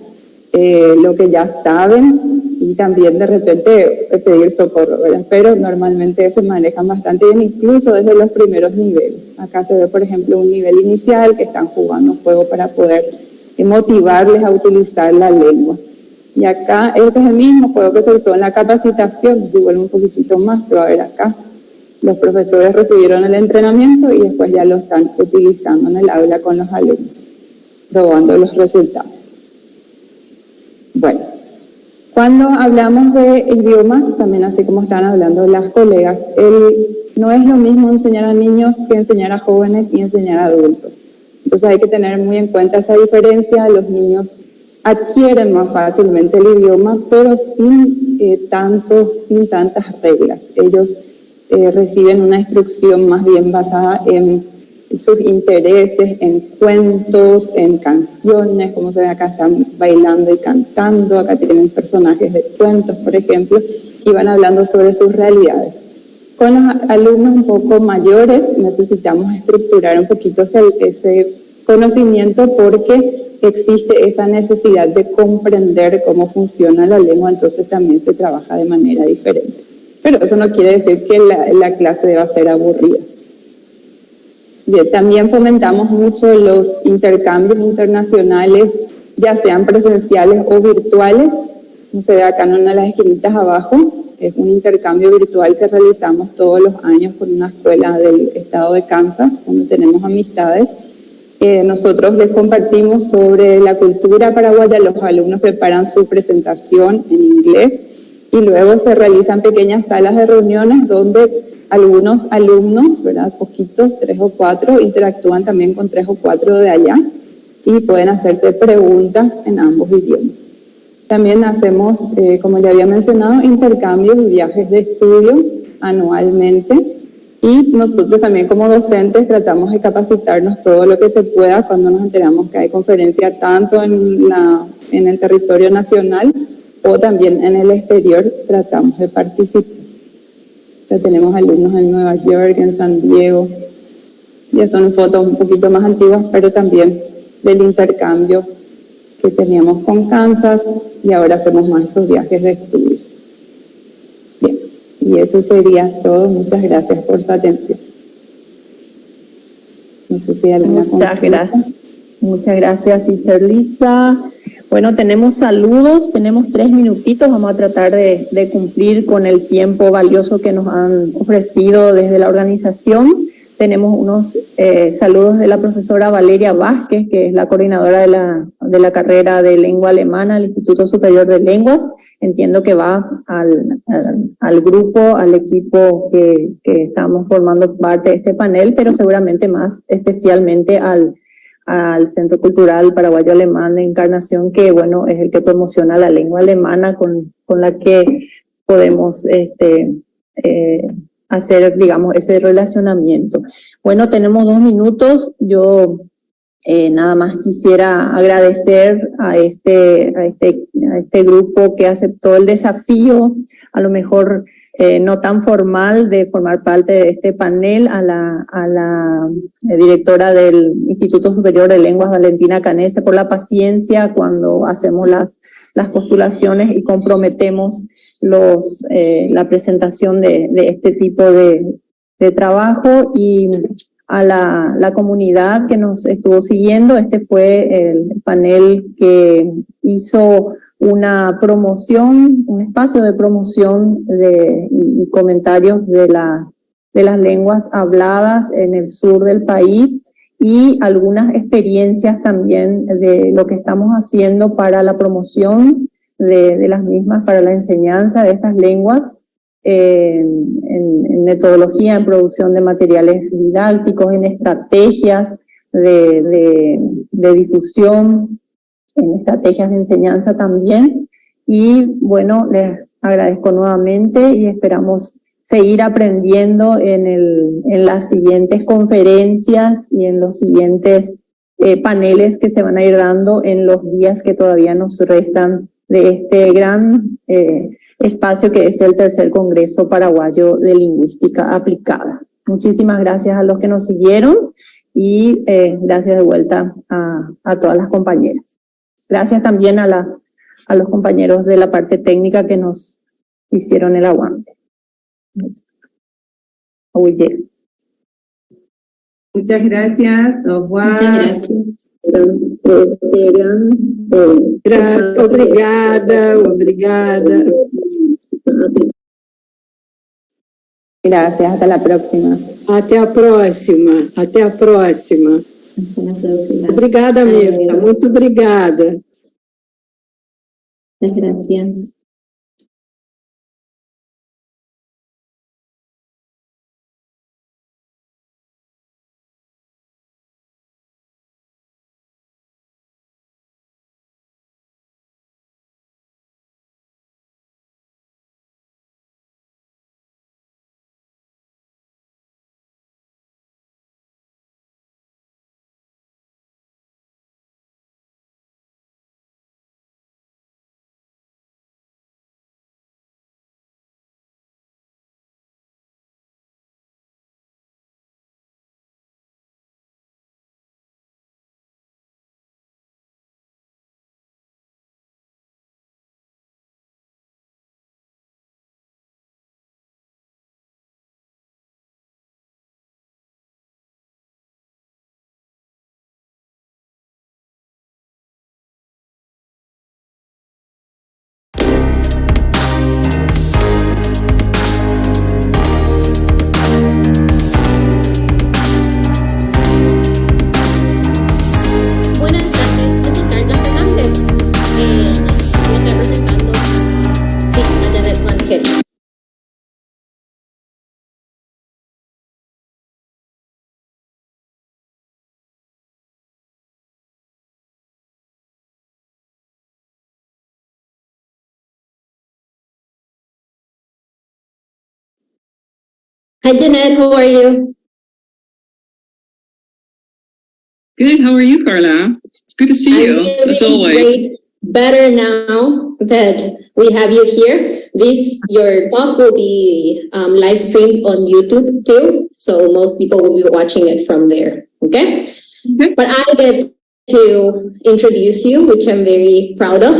lo que ya saben y también de repente pedir socorro, ¿verdad? Pero normalmente se manejan bastante bien, incluso desde los primeros niveles. Acá se ve, por ejemplo, un nivel inicial que están jugando un juego para poder motivarles a utilizar la lengua. Y acá, este es el mismo juego que se usó en la capacitación, si vuelve un poquitito más, se va a ver acá. Los profesores recibieron el entrenamiento y después ya lo están utilizando en el aula con los alumnos, probando los resultados. Bueno, cuando hablamos de idiomas, también así como están hablando las colegas, no es lo mismo enseñar a niños que enseñar a jóvenes y enseñar a adultos. Entonces hay que tener muy en cuenta esa diferencia. Los niños adquieren más fácilmente el idioma, pero sin tantas reglas. Ellos reciben una instrucción más bien basada en sus intereses, en cuentos, en canciones, como se ve acá, están bailando y cantando, acá tienen personajes de cuentos, por ejemplo, y van hablando sobre sus realidades. Con los alumnos un poco mayores necesitamos estructurar un poquito ese conocimiento porque existe esa necesidad de comprender cómo funciona la lengua, entonces también se trabaja de manera diferente. Pero eso no quiere decir que la clase deba ser aburrida. Bien, también fomentamos mucho los intercambios internacionales, ya sean presenciales o virtuales. Como se ve acá en una de las esquinitas abajo, es un intercambio virtual que realizamos todos los años con una escuela del estado de Kansas, donde tenemos amistades. Nosotros les compartimos sobre la cultura paraguaya, los alumnos preparan su presentación en inglés y luego se realizan pequeñas salas de reuniones donde algunos alumnos, ¿verdad? Poquitos, 3 o 4, interactúan también con 3 o 4 de allá y pueden hacerse preguntas en ambos idiomas. También hacemos, como ya había mencionado, intercambios y viajes de estudio anualmente. Y nosotros también como docentes tratamos de capacitarnos todo lo que se pueda cuando nos enteramos que hay conferencia tanto en el territorio nacional o también en el exterior, tratamos de participar. Ya tenemos alumnos en Nueva York, en San Diego, ya son fotos un poquito más antiguas, pero también del intercambio que teníamos con Kansas y ahora hacemos más esos viajes de estudio. Bien. Y eso sería todo. Muchas gracias por su atención. No sé si hay alguna consulta. Muchas gracias, teacher Lisa. Bueno, tenemos saludos, tenemos 3 minutitos, vamos a tratar de cumplir con el tiempo valioso que nos han ofrecido desde la organización. Tenemos unos saludos de la profesora Valeria Vázquez, que es la coordinadora de la carrera de lengua alemana del Instituto Superior de Lenguas. Entiendo que va al grupo, al equipo que estamos formando parte de este panel, pero seguramente más especialmente al al Centro Cultural Paraguayo Alemán de Encarnación, que bueno, es el que promociona la lengua alemana con la que podemos hacer, digamos, ese relacionamiento. Bueno, tenemos 2 minutos. Yo nada más quisiera agradecer a este grupo que aceptó el desafío, a lo mejor no tan formal, de formar parte de este panel, a la directora del Instituto Superior de Lenguas, Valentina Canese, por la paciencia cuando hacemos las postulaciones y comprometemos la presentación de este tipo de trabajo, y a la comunidad que nos estuvo siguiendo. Este fue el panel que hizo una promoción, un espacio de promoción y comentarios de las lenguas habladas en el sur del país, y algunas experiencias también de lo que estamos haciendo para la promoción de las mismas, para la enseñanza de estas lenguas, en metodología, en producción de materiales didácticos, en estrategias de difusión, en estrategias de enseñanza también. Y bueno, les agradezco nuevamente y esperamos seguir aprendiendo en las siguientes conferencias y en los siguientes paneles que se van a ir dando en los días que todavía nos restan de este gran espacio que es el tercer Congreso Paraguayo de Lingüística Aplicada. Muchísimas gracias a los que nos siguieron y gracias de vuelta a todas las compañeras. Gracias también a los compañeros de la parte técnica que nos hicieron el aguante. Muchas gracias. Au revoir. Muchas gracias. Gracias, obrigada. Gracias, hasta la próxima. Até a próxima. Hasta la próxima. Obrigada, Mirta. Muito obrigada. Muchas gracias. Hi, Jeanette. How are you? Good. How are you, Carla? It's good to see you, as always. Great. Better now that we have you here. Your talk will be live streamed on YouTube too, so most people will be watching it from there. Okay? But I get to introduce you, which I'm very proud of,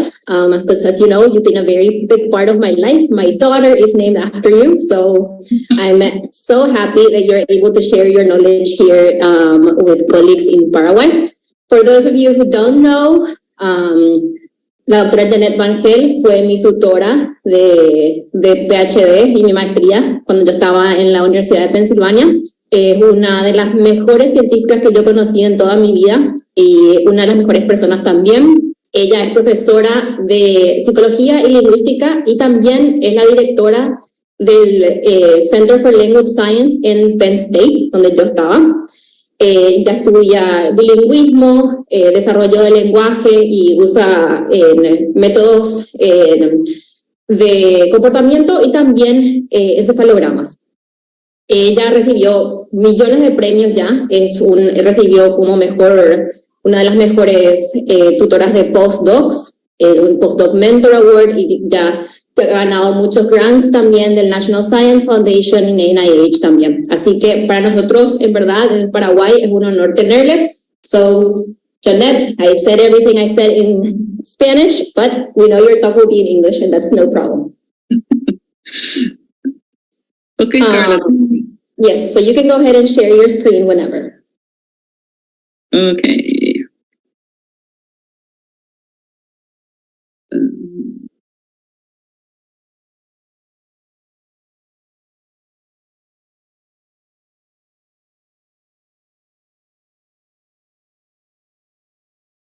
because as you know, you've been a very big part of my life. My daughter is named after you, so I'm so happy that you're able to share your knowledge here with colleagues in Paraguay. For those of you who don't know, la doctora Jeanette Vangel fue mi tutora de PhD y mi maestría cuando yo estaba en la Universidad de Pensilvania. Es una de las mejores científicas que yo conocí en toda mi vida y una de las mejores personas también. Ella es profesora de psicología y lingüística y también es la directora del Center for Language Science en Penn State, donde yo estaba. ya estudia bilingüismo, desarrollo del lenguaje y usa métodos de comportamiento y también encefalogramas. Ella recibió millones de premios ya, recibió como una de las mejores tutoras de postdocs, un Postdoc Mentor Award, y ya ha ganado muchos grants también del National Science Foundation y NIH también. Así que para nosotros, en verdad, en Paraguay es un honor tenerle. So, Jeanette, I said everything I said in Spanish, but we know your talk will be in English, and that's no problem. Okay, Carla. Yes, so you can go ahead and share your screen whenever. Okay.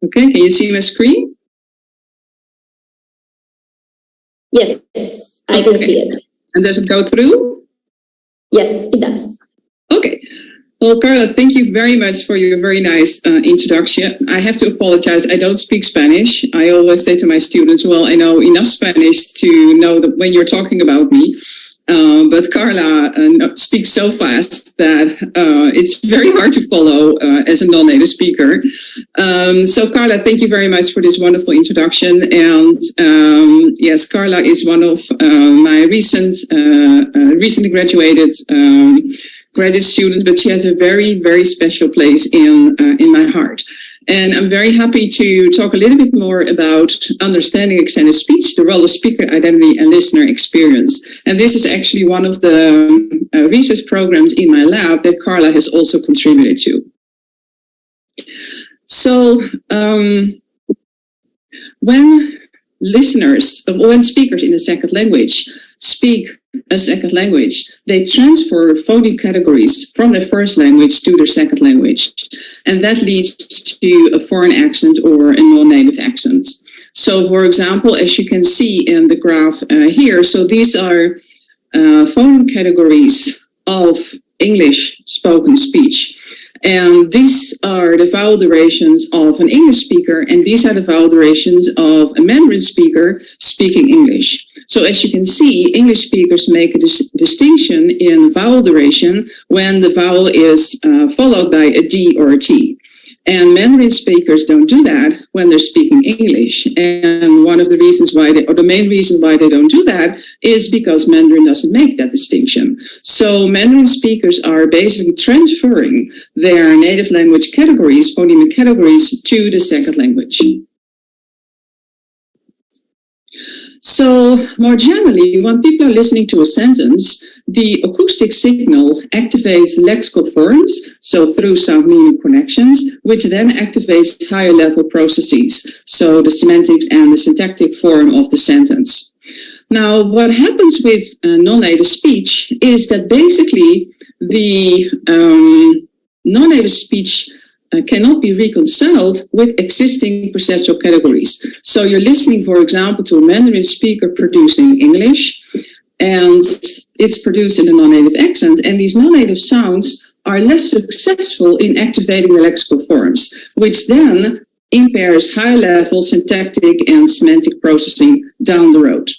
Okay, can you see my screen? Yes, I can see it. And does it go through? Yes, it does. Okay. Well, Carla, thank you very much for your very nice introduction. I have to apologize. I don't speak Spanish. I always say to my students, well, I know enough Spanish to know that when you're talking about me. But Carla speaks so fast that it's very hard to follow as a non-native speaker. So Carla, thank you very much for this wonderful introduction. And yes, Carla is one of my recently graduated graduate students, but she has a very, very special place in my heart. And I'm very happy to talk a little bit more about understanding extended speech, the role of speaker identity and listener experience. And this is actually one of the research programs in my lab that Carla has also contributed to. So when speakers in a second language speak a second language, they transfer phoneme categories from their first language to their second language. And that leads to a foreign accent or a non-native accent. So, for example, as you can see in the graph here, so these are phoneme categories of English spoken speech. And these are the vowel durations of an English speaker, and these are the vowel durations of a Mandarin speaker speaking English. So as you can see, English speakers make a distinction in vowel duration when the vowel is followed by a D or a T. And Mandarin speakers don't do that when they're speaking English. And one of the reasons why the main reason why they don't do that is because Mandarin doesn't make that distinction. So Mandarin speakers are basically transferring their native language categories, phonemic categories, to the second language. So more generally, when people are listening to a sentence, the acoustic signal activates lexical forms, so through sound meaning connections, which then activates higher level processes, so the semantics and the syntactic form of the sentence. Now, what happens with non-native speech is that basically the non-native speech cannot be reconciled with existing perceptual categories. So you're listening, for example, to a Mandarin speaker producing English, and it's produced in a non-native accent, and these non-native sounds are less successful in activating the lexical forms, which then impairs high-level syntactic and semantic processing down the road.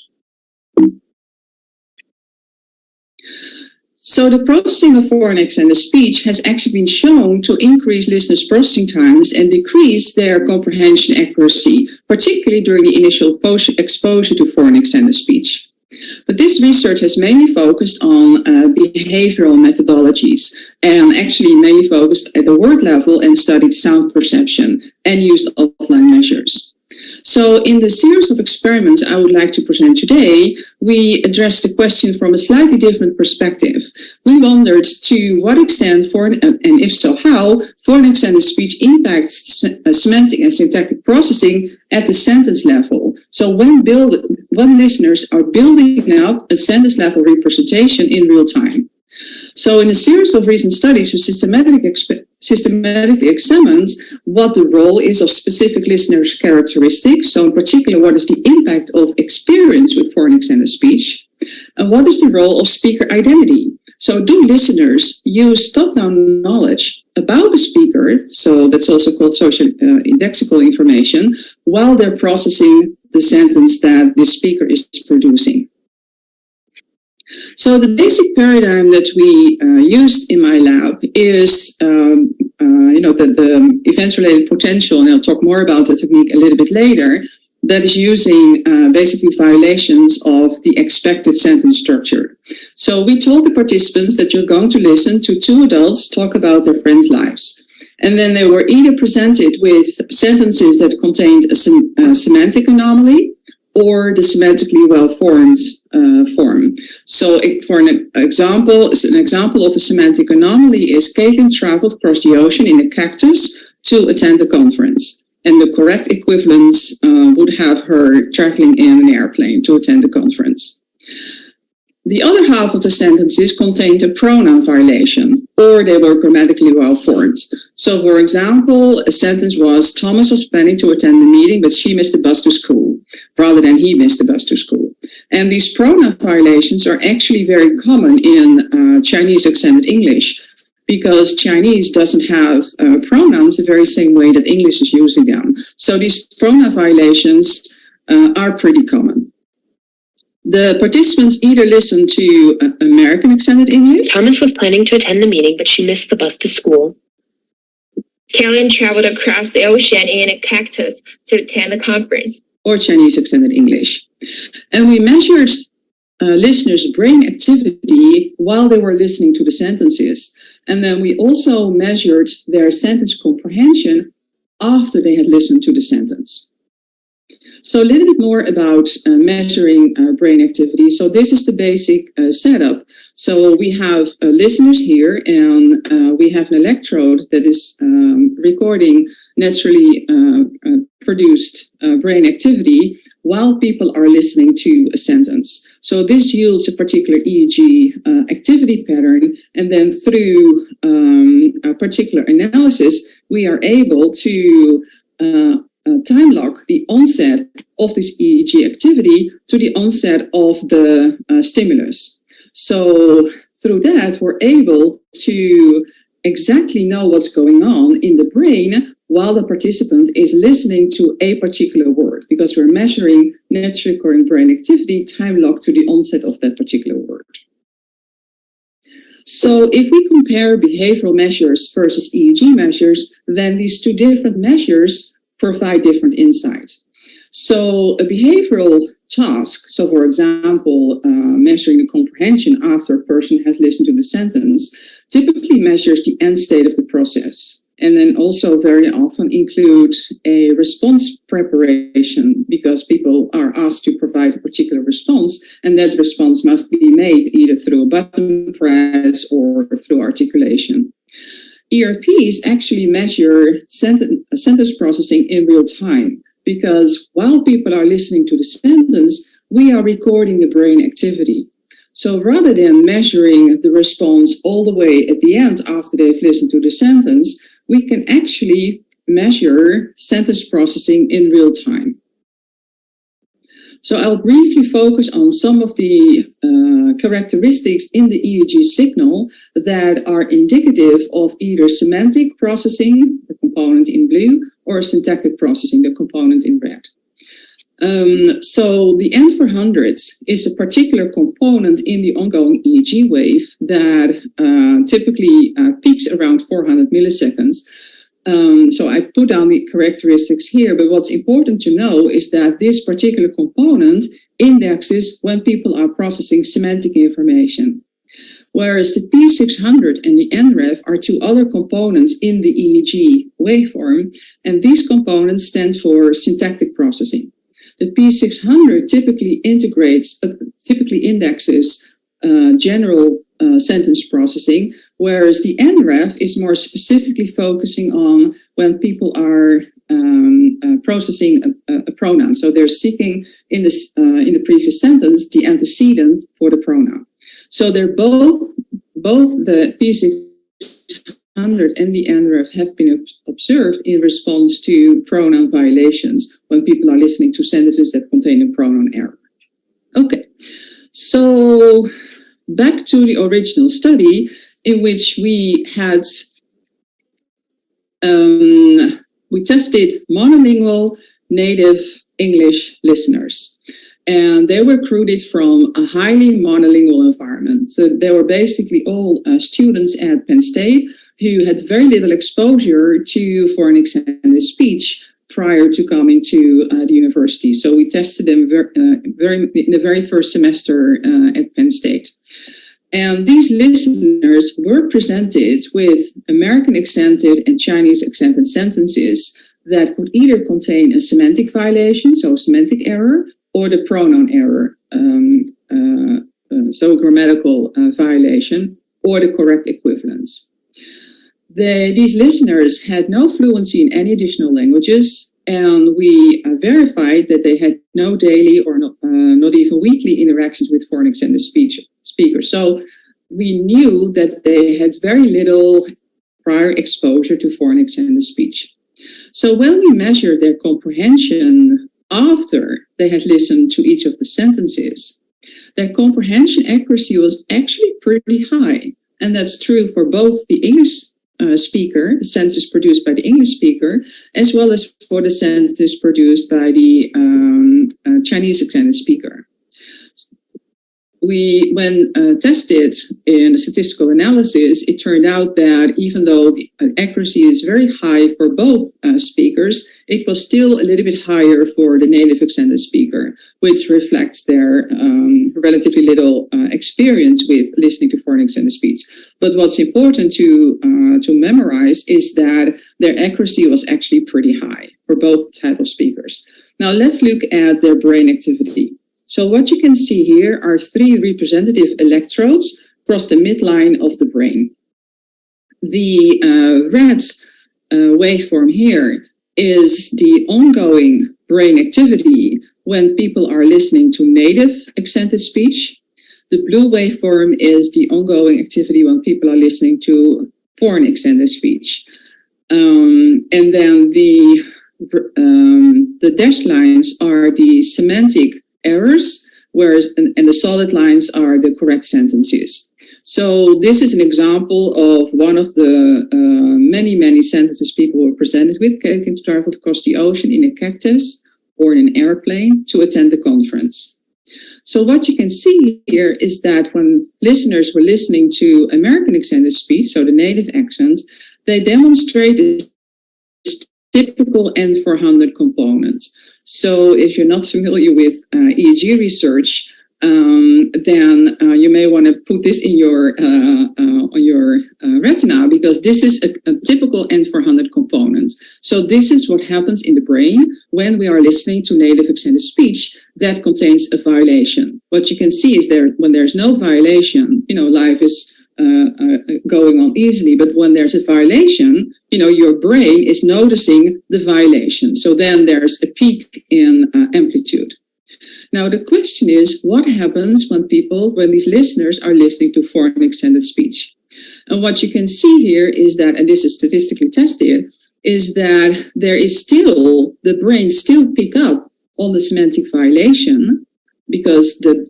So the processing of foreign extended speech has actually been shown to increase listeners' processing times and decrease their comprehension accuracy, particularly during the initial exposure to foreign extended speech. But this research has mainly focused on behavioral methodologies and actually mainly focused at the word level and studied sound perception and used offline measures. So in the series of experiments I would like to present today, we addressed the question from a slightly different perspective. We wondered to what extent, and if so how, foreign extended speech impacts semantic and syntactic processing at the sentence level. So when listeners are building up a sentence level representation in real time. So in a series of recent studies, we systematically examined what the role is of specific listeners' characteristics. So in particular, what is the impact of experience with foreign extended speech? And what is the role of speaker identity? So do listeners use top-down knowledge about the speaker, so that's also called social indexical information, while they're processing the sentence that the speaker is producing. So the basic paradigm that we used in my lab is, the event-related potential, and I'll talk more about the technique a little bit later, that is using basically violations of the expected sentence structure. So we told the participants that you're going to listen to two adults talk about their friends' lives. And then they were either presented with sentences that contained a semantic anomaly or the semantically well-formed form. So for an example of a semantic anomaly is Caitlin traveled across the ocean in a cactus to attend the conference. And the correct equivalence would have her traveling in an airplane to attend the conference. The other half of the sentences contained a pronoun violation, or they were grammatically well formed. So, for example, a sentence was, Thomas was planning to attend the meeting, but she missed the bus to school, rather than he missed the bus to school. And these pronoun violations are actually very common in Chinese accented English, because Chinese doesn't have pronouns the very same way that English is using them. So these pronoun violations are pretty common. The participants either listened to American accented English. Thomas was planning to attend the meeting, but she missed the bus to school. Caitlin traveled across the ocean in a cactus to attend the conference. Or Chinese accented English. And we measured listeners' brain activity while they were listening to the sentences. And then we also measured their sentence comprehension after they had listened to the sentence. So a little bit more about measuring brain activity. So this is the basic setup. So we have listeners here, and we have an electrode that is recording naturally produced brain activity while people are listening to a sentence. So this yields a particular EEG activity pattern, and then through a particular analysis, we are able to time lock the onset of this EEG activity to the onset of the stimulus. So through that, we're able to exactly know what's going on in the brain while the participant is listening to a particular word, because we're measuring naturally occurring brain activity time locked to the onset of that particular word. So if we compare behavioral measures versus EEG measures, then these two different measures provide different insight. So a behavioral task, so for example, measuring the comprehension after a person has listened to the sentence, typically measures the end state of the process. And then also very often include a response preparation, because people are asked to provide a particular response, and that response must be made either through a button press or through articulation. ERPs actually measure sentence processing in real time, because while people are listening to the sentence, we are recording the brain activity. So rather than measuring the response all the way at the end after they've listened to the sentence, we can actually measure sentence processing in real time. So I'll briefly focus on some of the characteristics in the EEG signal that are indicative of either semantic processing, the component in blue, or syntactic processing, the component in red. So the N for hundreds is a particular component in the ongoing EEG wave that typically peaks around 400 milliseconds. So I put down the characteristics here, but what's important to know is that this particular component indexes when people are processing semantic information. Whereas the P600 and the NREF are two other components in the EEG waveform, and these components stand for syntactic processing. The P600 typically indexes general sentence processing, whereas the NREF is more specifically focusing on when people are processing a pronoun. So they're seeking in the previous sentence the antecedent for the pronoun. So they're both the P600 and the NREF have been observed in response to pronoun violations when people are listening to sentences that contain a pronoun error. Okay, so back to the original study in which we had we tested monolingual native English listeners. And they were recruited from a highly monolingual environment. So they were basically all students at Penn State who had very little exposure to foreign extended speech prior to coming to the university. So we tested them in the very first semester at Penn State. And these listeners were presented with American accented and Chinese accented sentences that could either contain a semantic violation, so semantic error, or the pronoun error, so grammatical violation, or the correct equivalence. These listeners had no fluency in any additional languages, and we verified that they had no daily or not even weekly interactions with foreign extended speakers. So we knew that they had very little prior exposure to foreign extended speech. So when we measured their comprehension after they had listened to each of the sentences, their comprehension accuracy was actually pretty high. And that's true for both the English speaker, the sentences produced by the English speaker, as well as for the sentences produced by the Chinese accented speaker. When tested in a statistical analysis, it turned out that even though the accuracy is very high for both speakers, it was still a little bit higher for the native extended speaker, which reflects their relatively little experience with listening to foreign extended speech. But what's important to memorize is that their accuracy was actually pretty high for both type of speakers. Now let's look at their brain activity. So what you can see here are 3 representative electrodes across the midline of the brain. The red waveform here is the ongoing brain activity when people are listening to native accented speech. The blue waveform is the ongoing activity when people are listening to foreign accented speech. And then the dashed lines are the semantic errors, whereas and the solid lines are the correct sentences. So this is an example of one of the many sentences people were presented with getting to travel across the ocean in a cactus or in an airplane to attend the conference. So what you can see here is that when listeners were listening to American accented speech, so the native accents, they demonstrated typical N400 components. So if you're not familiar with EEG research, then you may want to put this in your on your retina, because this is a typical N400 component. So this is what happens in the brain when we are listening to native accented speech that contains a violation. What you can see is when there's no violation, life is going on easily, but when there's a violation, your brain is noticing the violation. So then there's a peak in amplitude. Now the question is, what happens when these listeners are listening to foreign extended speech? And what you can see here is that, and this is statistically tested, is that the brain still pick up on the semantic violation, because the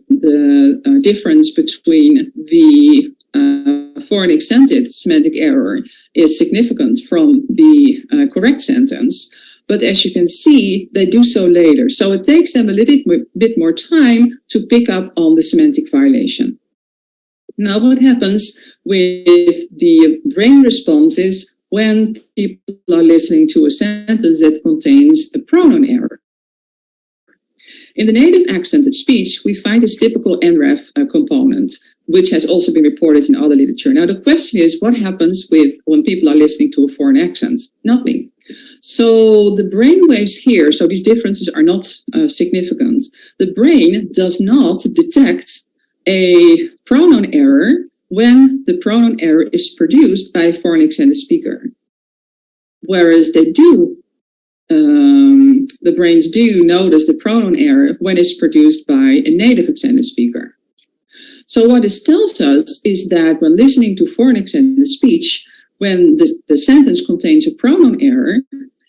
difference between the foreign accented semantic error is significant from the correct sentence. But as you can see, they do so later. So it takes them a little bit more time to pick up on the semantic violation. Now what happens with the brain responses when people are listening to a sentence that contains a pronoun error? In the native accented speech, we find this typical NREF component, which has also been reported in other literature. Now the question is, what happens when people are listening to a foreign accent? Nothing. So the brain waves here, so these differences are not significant. The brain does not detect a pronoun error when the pronoun error is produced by a foreign accented speaker. Whereas the brains do notice the pronoun error when it's produced by a native accented speaker. So what this tells us is that when listening to foreign accented speech, when the sentence contains a pronoun error,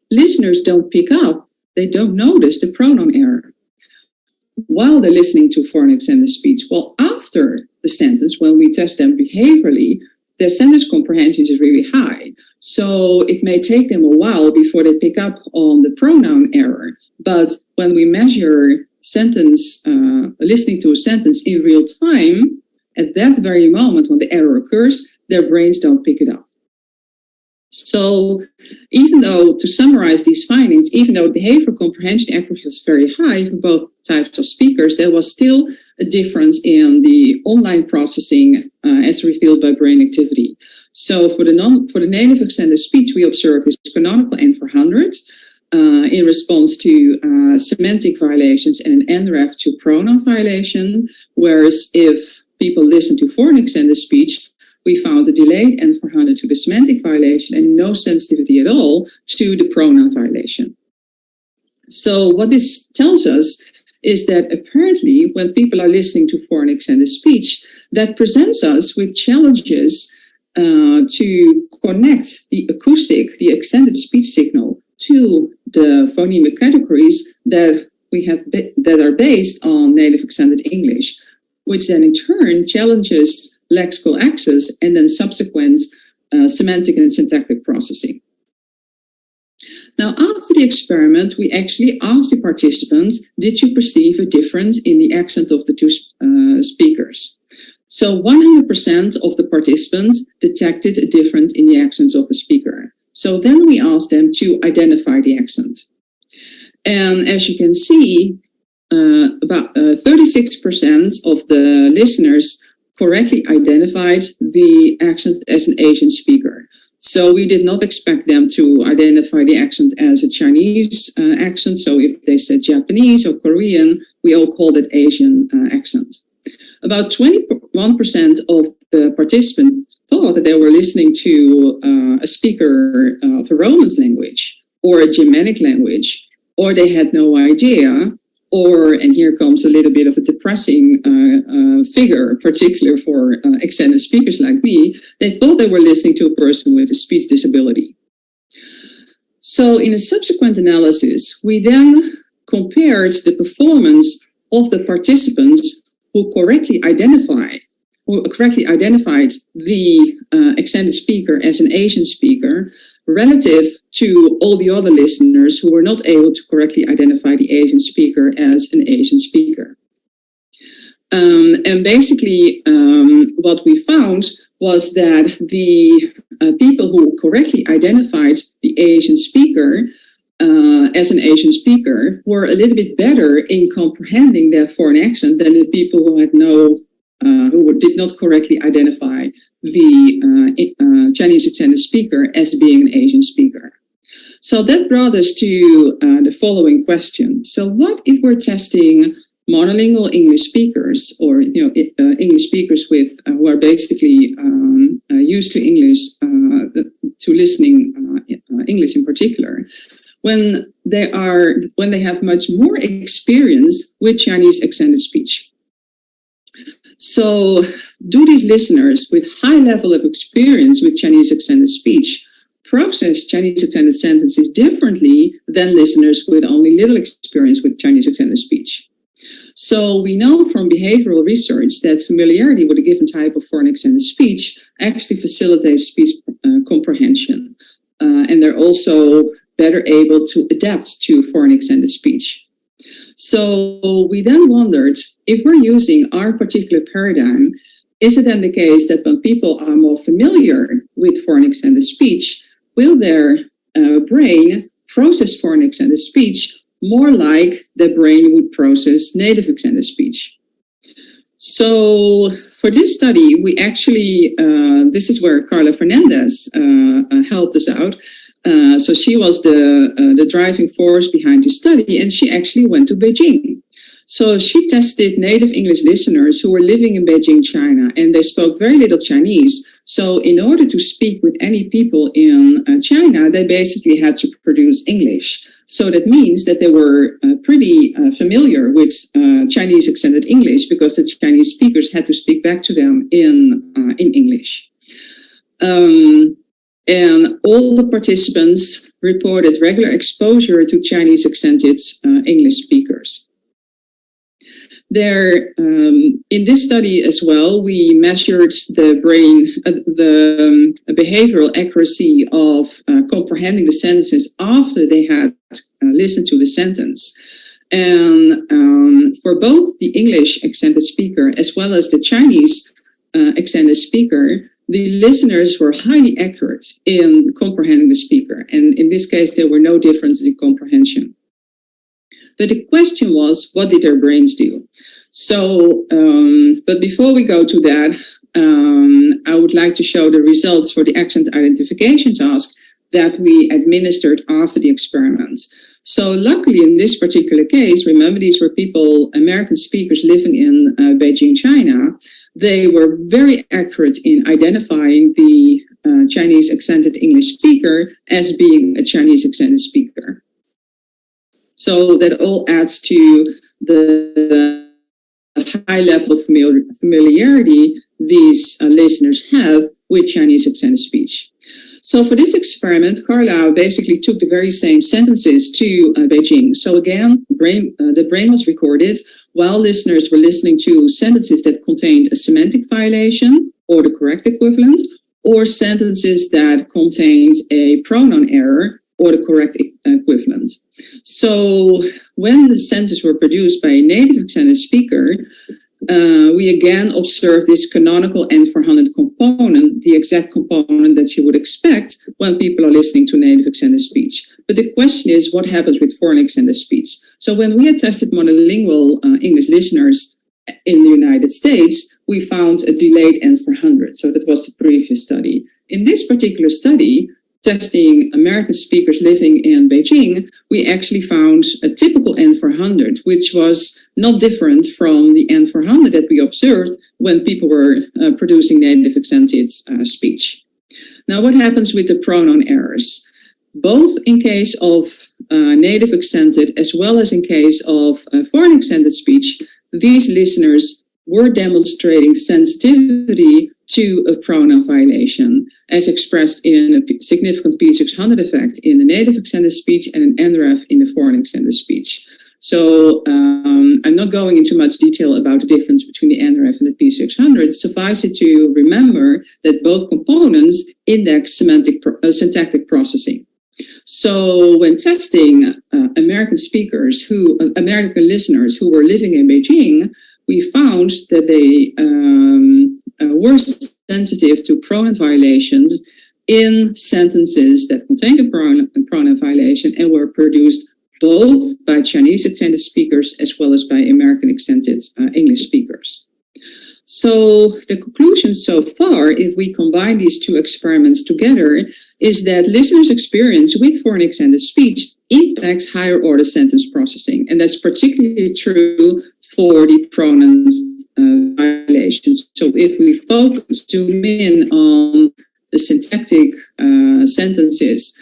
listeners don't pick up, they don't notice the pronoun error while they're listening to foreign accented speech. Well, after the sentence, when we test them behaviorally, their sentence comprehension is really high. So it may take them a while before they pick up on the pronoun error. But when we measure listening to a sentence in real time, at that very moment when the error occurs, their brains don't pick it up. So even though, to summarize these findings, even though behavioral comprehension accuracy was very high for both types of speakers, there was still a difference in the online processing as revealed by brain activity. So for the native extended speech, we observed this canonical N for hundreds in response to semantic violations and an NREF to pronoun violation, whereas if people listen to foreign extended speech, we found a delayed N for 100 to the semantic violation and no sensitivity at all to the pronoun violation. So what this tells us is that apparently when people are listening to foreign extended speech, that presents us with challenges to connect the acoustic, the extended speech signal, to the phonemic categories that we have that are based on native extended English, which then in turn challenges lexical access and then subsequent semantic and syntactic processing. Now, after the experiment, we actually asked the participants, did you perceive a difference in the accent of the two speakers? So 100% of the participants detected a difference in the accents of the speaker. So then we asked them to identify the accent. And as you can see, about 36% of the listeners correctly identified the accent as an Asian speaker. So we did not expect them to identify the accent as a Chinese accent. So if they said Japanese or Korean, we all called it Asian accent. About 21% of the participants thought that they were listening to a speaker of a Romance language or a Germanic language, or they had no idea, or, and here comes a little bit of a depressing figure, particularly for extended speakers like me, they thought they were listening to a person with a speech disability. So in a subsequent analysis, we then compared the performance of the participants who correctly identified the extended speaker as an Asian speaker relative to all the other listeners who were not able to correctly identify the Asian speaker as an Asian speaker. And basically, what we found was that the people who correctly identified the Asian speaker as an Asian speaker were a little bit better in comprehending their foreign accent than the people who had who did not correctly identify the Chinese extended speaker as being an Asian speaker. So that brought us to the following question. So what if we're testing monolingual English speakers, or English speakers with who are basically used to English, to listening English in particular, when they have much more experience with Chinese extended speech? So do these listeners with high level of experience with Chinese extended speech process Chinese extended sentences differently than listeners with only little experience with Chinese extended speech? So we know from behavioral research that familiarity with a given type of foreign extended speech actually facilitates speech comprehension. And they're also better able to adapt to foreign extended speech. So we then wondered, if we're using our particular paradigm, is it then the case that when people are more familiar with foreign extended speech, will their brain process foreign extended speech more like the brain would process native extended speech? So for this study, we actually, this is where Carla Fernandez helped us out. So she was the driving force behind the study, and she actually went to Beijing. So she tested native English listeners who were living in Beijing, China, and they spoke very little Chinese. So in order to speak with any people in China, they basically had to produce English. So that means that they were pretty familiar with Chinese extended English, because the Chinese speakers had to speak back to them in English. And all the participants reported regular exposure to Chinese accented English speakers. There, in this study as well, we measured the behavioral accuracy of comprehending the sentences after they had listened to the sentence. And for both the English accented speaker as well as the Chinese accented speaker, the listeners were highly accurate in comprehending the speaker. And in this case, there were no differences in comprehension. But the question was, what did their brains do? So, but before we go to that, I would like to show the results for the accent identification task that we administered after the experiment. So luckily in this particular case, remember these were people, American speakers living in Beijing, China. They were very accurate in identifying the Chinese accented English speaker as being a Chinese accented speaker. So that all adds to the high level of familiarity these listeners have with Chinese accented speech. So for this experiment, Carlisle basically took the very same sentences to Beijing. So again, the brain was recorded while listeners were listening to sentences that contained a semantic violation or the correct equivalent, or sentences that contained a pronoun error or the correct equivalent. So when the sentences were produced by a native accented speaker, we again observed this canonical N400 component, the exact component that you would expect when people are listening to native accented speech. But the question is, what happens with foreign accented speech? So when we had tested monolingual English listeners in the United States, we found a delayed N400. So that was the previous study. In this particular study, testing American speakers living in Beijing, we actually found a typical N400, which was not different from the N400 that we observed when people were producing native accented speech. Now, what happens with the pronoun errors? Both in case of native accented as well as in case of foreign accented speech, these listeners were demonstrating sensitivity to a pronoun violation, as expressed in a significant P600 effect in the native accented speech and an NREF in the foreign accented speech. So I'm not going into much detail about the difference between the NREF and the P600. Suffice it to remember that both components index syntactic processing. So when testing American listeners who were living in Beijing, we found that they were sensitive to pronoun violations in sentences that contained a pronoun violation and were produced both by Chinese accented speakers as well as by American accented English speakers. So the conclusion so far, if we combine these two experiments together, is that listeners' experience with foreign accented speech impacts higher order sentence processing. And that's particularly true for the pronoun violations. So if we zoom in on the syntactic sentences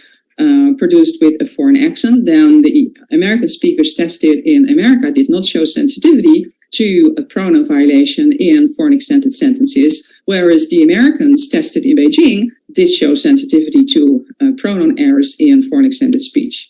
produced with a foreign accent, then the American speakers tested in America did not show sensitivity to a pronoun violation in foreign accented sentences, whereas the Americans tested in Beijing did show sensitivity to pronoun errors in foreign accented speech.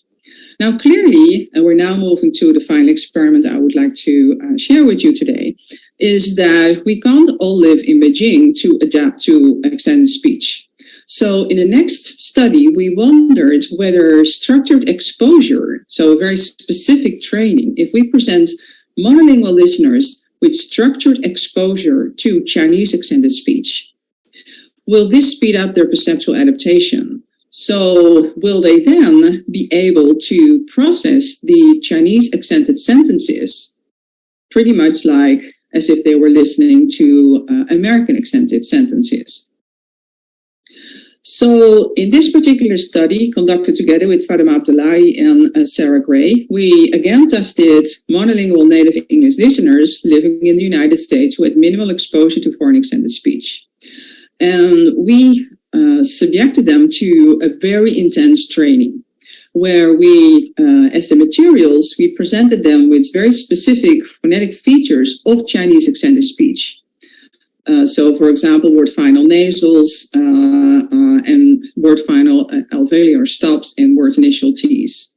Now, clearly, and we're now moving to the final experiment I would like to share with you today, is that we can't all live in Beijing to adapt to accented speech. So in the next study, we wondered whether structured exposure, so a very specific training, if we present monolingual listeners with structured exposure to Chinese accented speech, will this speed up their perceptual adaptation? So will they then be able to process the Chinese accented sentences pretty much like as if they were listening to American accented sentences? So in this particular study conducted together with Fatima Abdullahi and Sarah Gray, we again tested monolingual native English listeners living in the United States who had minimal exposure to foreign accented speech. And we subjected them to a very intense training where we, as the materials, we presented them with very specific phonetic features of Chinese accented speech. So, for example, word final nasals and word final alveolar stops and word initial T's.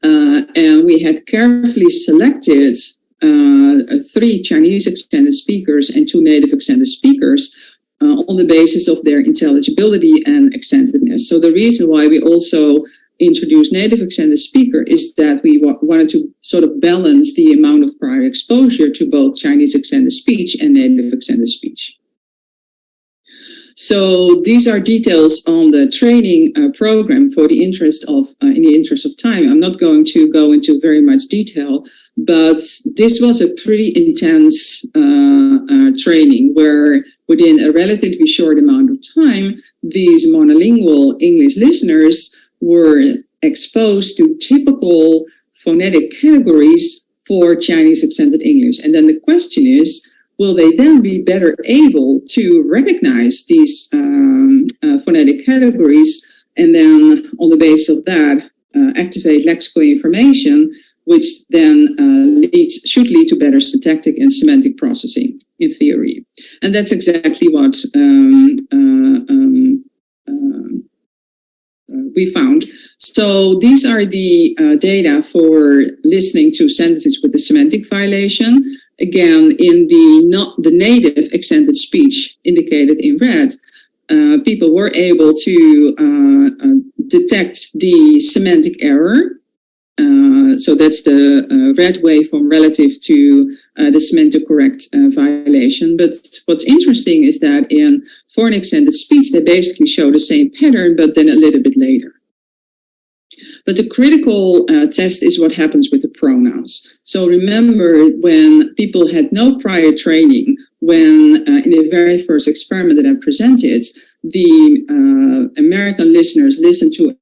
And we had carefully selected 3 Chinese extended speakers and 2 native extended speakers on the basis of their intelligibility and extendedness. So the reason why we also introduced native extended speaker is that we wanted to sort of balance the amount of prior exposure to both Chinese extended speech and native extended speech. So these are details on the training program for the interest of, in the interest of time. I'm not going to go into very much detail, but this was a pretty intense training where within a relatively short amount of time, these monolingual English listeners were exposed to typical phonetic categories for Chinese extended English. And then the question is, will they then be better able to recognize these phonetic categories and then on the basis of that activate lexical information, which then should lead to better syntactic and semantic processing in theory. And that's exactly what we found. So these are the data for listening to sentences with the semantic violation. Again, in the native extended speech indicated in red, people were able to detect the semantic error. So that's the red waveform relative to the semantic correct violation. But what's interesting is that in foreign extended speech, they basically show the same pattern, but then a little bit later. But the critical test is what happens with the pronouns. So remember, when people had no prior training, when in the very first experiment that I presented, the American listeners listened to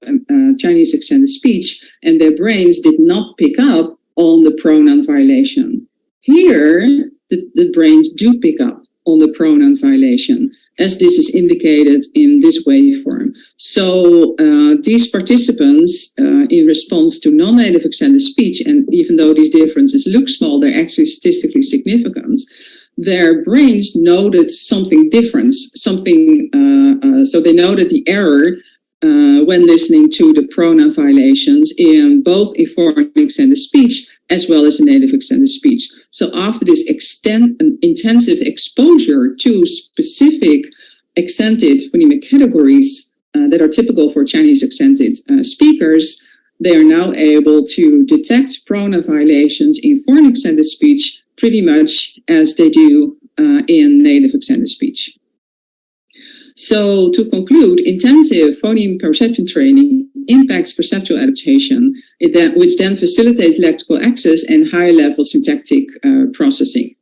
Chinese extended speech and their brains did not pick up on the pronoun violation. Here, the brains do pick up on the pronoun violation, as this is indicated in this waveform. So these participants, in response to non-native extended speech, and even though these differences look small, they're actually statistically significant, their brains noted something different, so they noted the error when listening to the pronoun violations in both in foreign extended speech as well as in native extended speech. So after this intensive exposure to specific accented phonemic categories that are typical for Chinese accented speakers, they are now able to detect pronoun violations in foreign extended speech pretty much as they do in native extended speech. So to conclude, intensive phoneme perception training impacts perceptual adaptation, which then facilitates lexical access and higher level syntactic processing.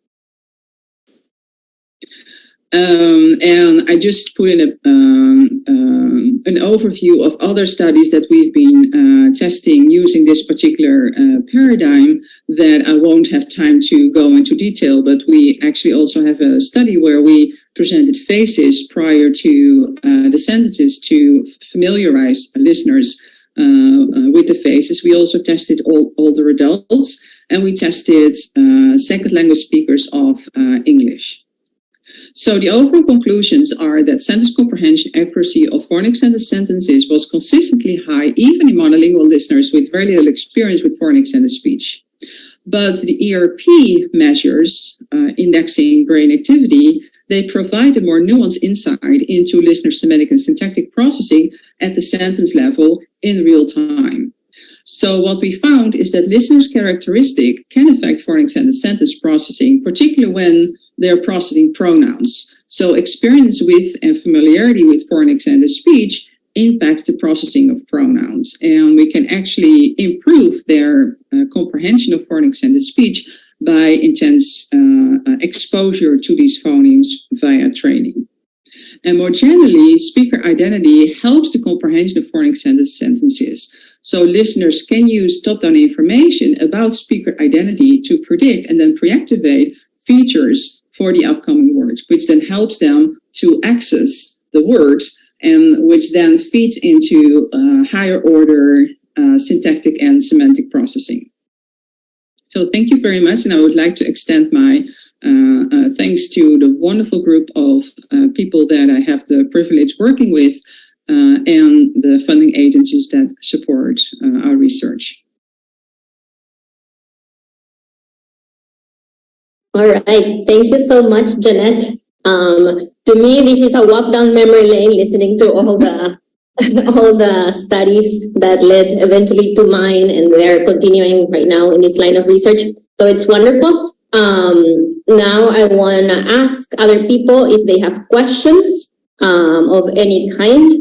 And I just put in an overview of other studies that we've been testing using this particular paradigm that I won't have time to go into detail, but we actually also have a study where we presented faces prior to the sentences to familiarize listeners with the faces. We also tested older adults, and we tested second language speakers of English. So the overall conclusions are that sentence comprehension accuracy of foreign extended sentences was consistently high, even in monolingual listeners with very little experience with foreign extended speech. But the ERP measures, indexing brain activity, they provide a more nuanced insight into listener semantic and syntactic processing at the sentence level in real time. So what we found is that listeners' characteristic can affect foreign extended sentence processing, particularly when they're processing pronouns. So experience with and familiarity with foreign extended speech impacts the processing of pronouns. And we can actually improve their comprehension of foreign extended speech by intense exposure to these phonemes via training. And more generally, speaker identity helps the comprehension of foreign extended sentences. So listeners can use top-down information about speaker identity to predict and then pre-activate features for the upcoming words, which then helps them to access the words and which then feeds into higher order syntactic and semantic processing. So thank you very much, and I would like to extend my thanks to the wonderful group of people that I have the privilege working with and the funding agencies that support our research. All right. Thank you so much, Jeanette. To me, this is a walk down memory lane, listening to all the all the studies that led eventually to mine, and they're continuing right now in this line of research. So it's wonderful. Now I want to ask other people if they have questions of any kind.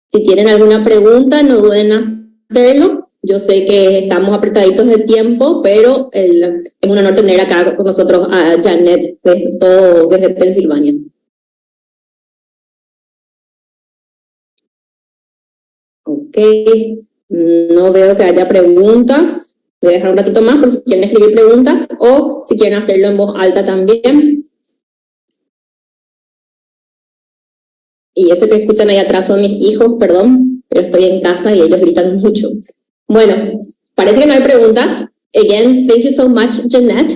Si tienen alguna pregunta, no duden en hacerlo. Yo sé que estamos apretaditos de tiempo, pero es un honor tener acá con nosotros a Jeanette, desde Pensilvania. Ok, no veo que haya preguntas. Voy a dejar un ratito más por si quieren escribir preguntas o si quieren hacerlo en voz alta también. Y eso que escuchan ahí atrás son mis hijos, perdón, pero estoy en casa y ellos gritan mucho. Bueno, parece que no hay preguntas. Again, thank you so much, Jeanette.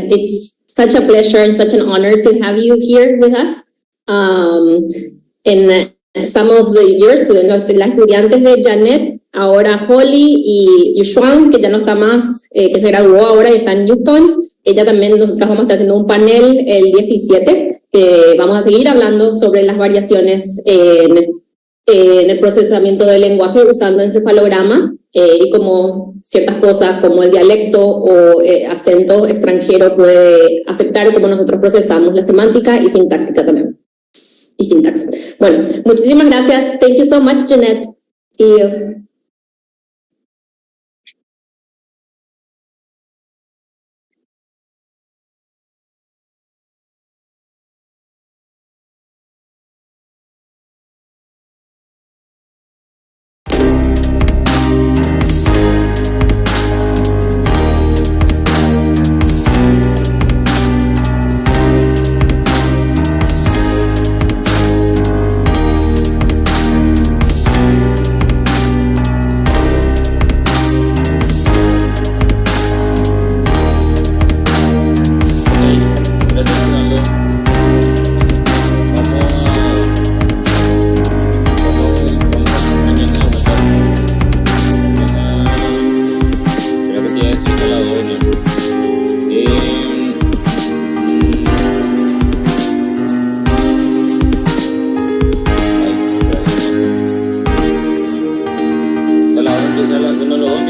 It's such a pleasure and such an honor to have you here with us. Some of your students, las estudiantes de Jeanette, ahora Holly y Yushuan, que ya no está más, que se graduó ahora y está en Newton. Ella también, nosotros vamos a estar haciendo un panel el 17, que vamos a seguir hablando sobre las variaciones en el procesamiento del lenguaje usando encefalograma y como ciertas cosas como el dialecto o acento extranjero puede afectar cómo nosotros procesamos la semántica y sintáctica también. Y sintax. Bueno, muchísimas gracias. Thank you so much, Jeanette. See you. Uno de los dos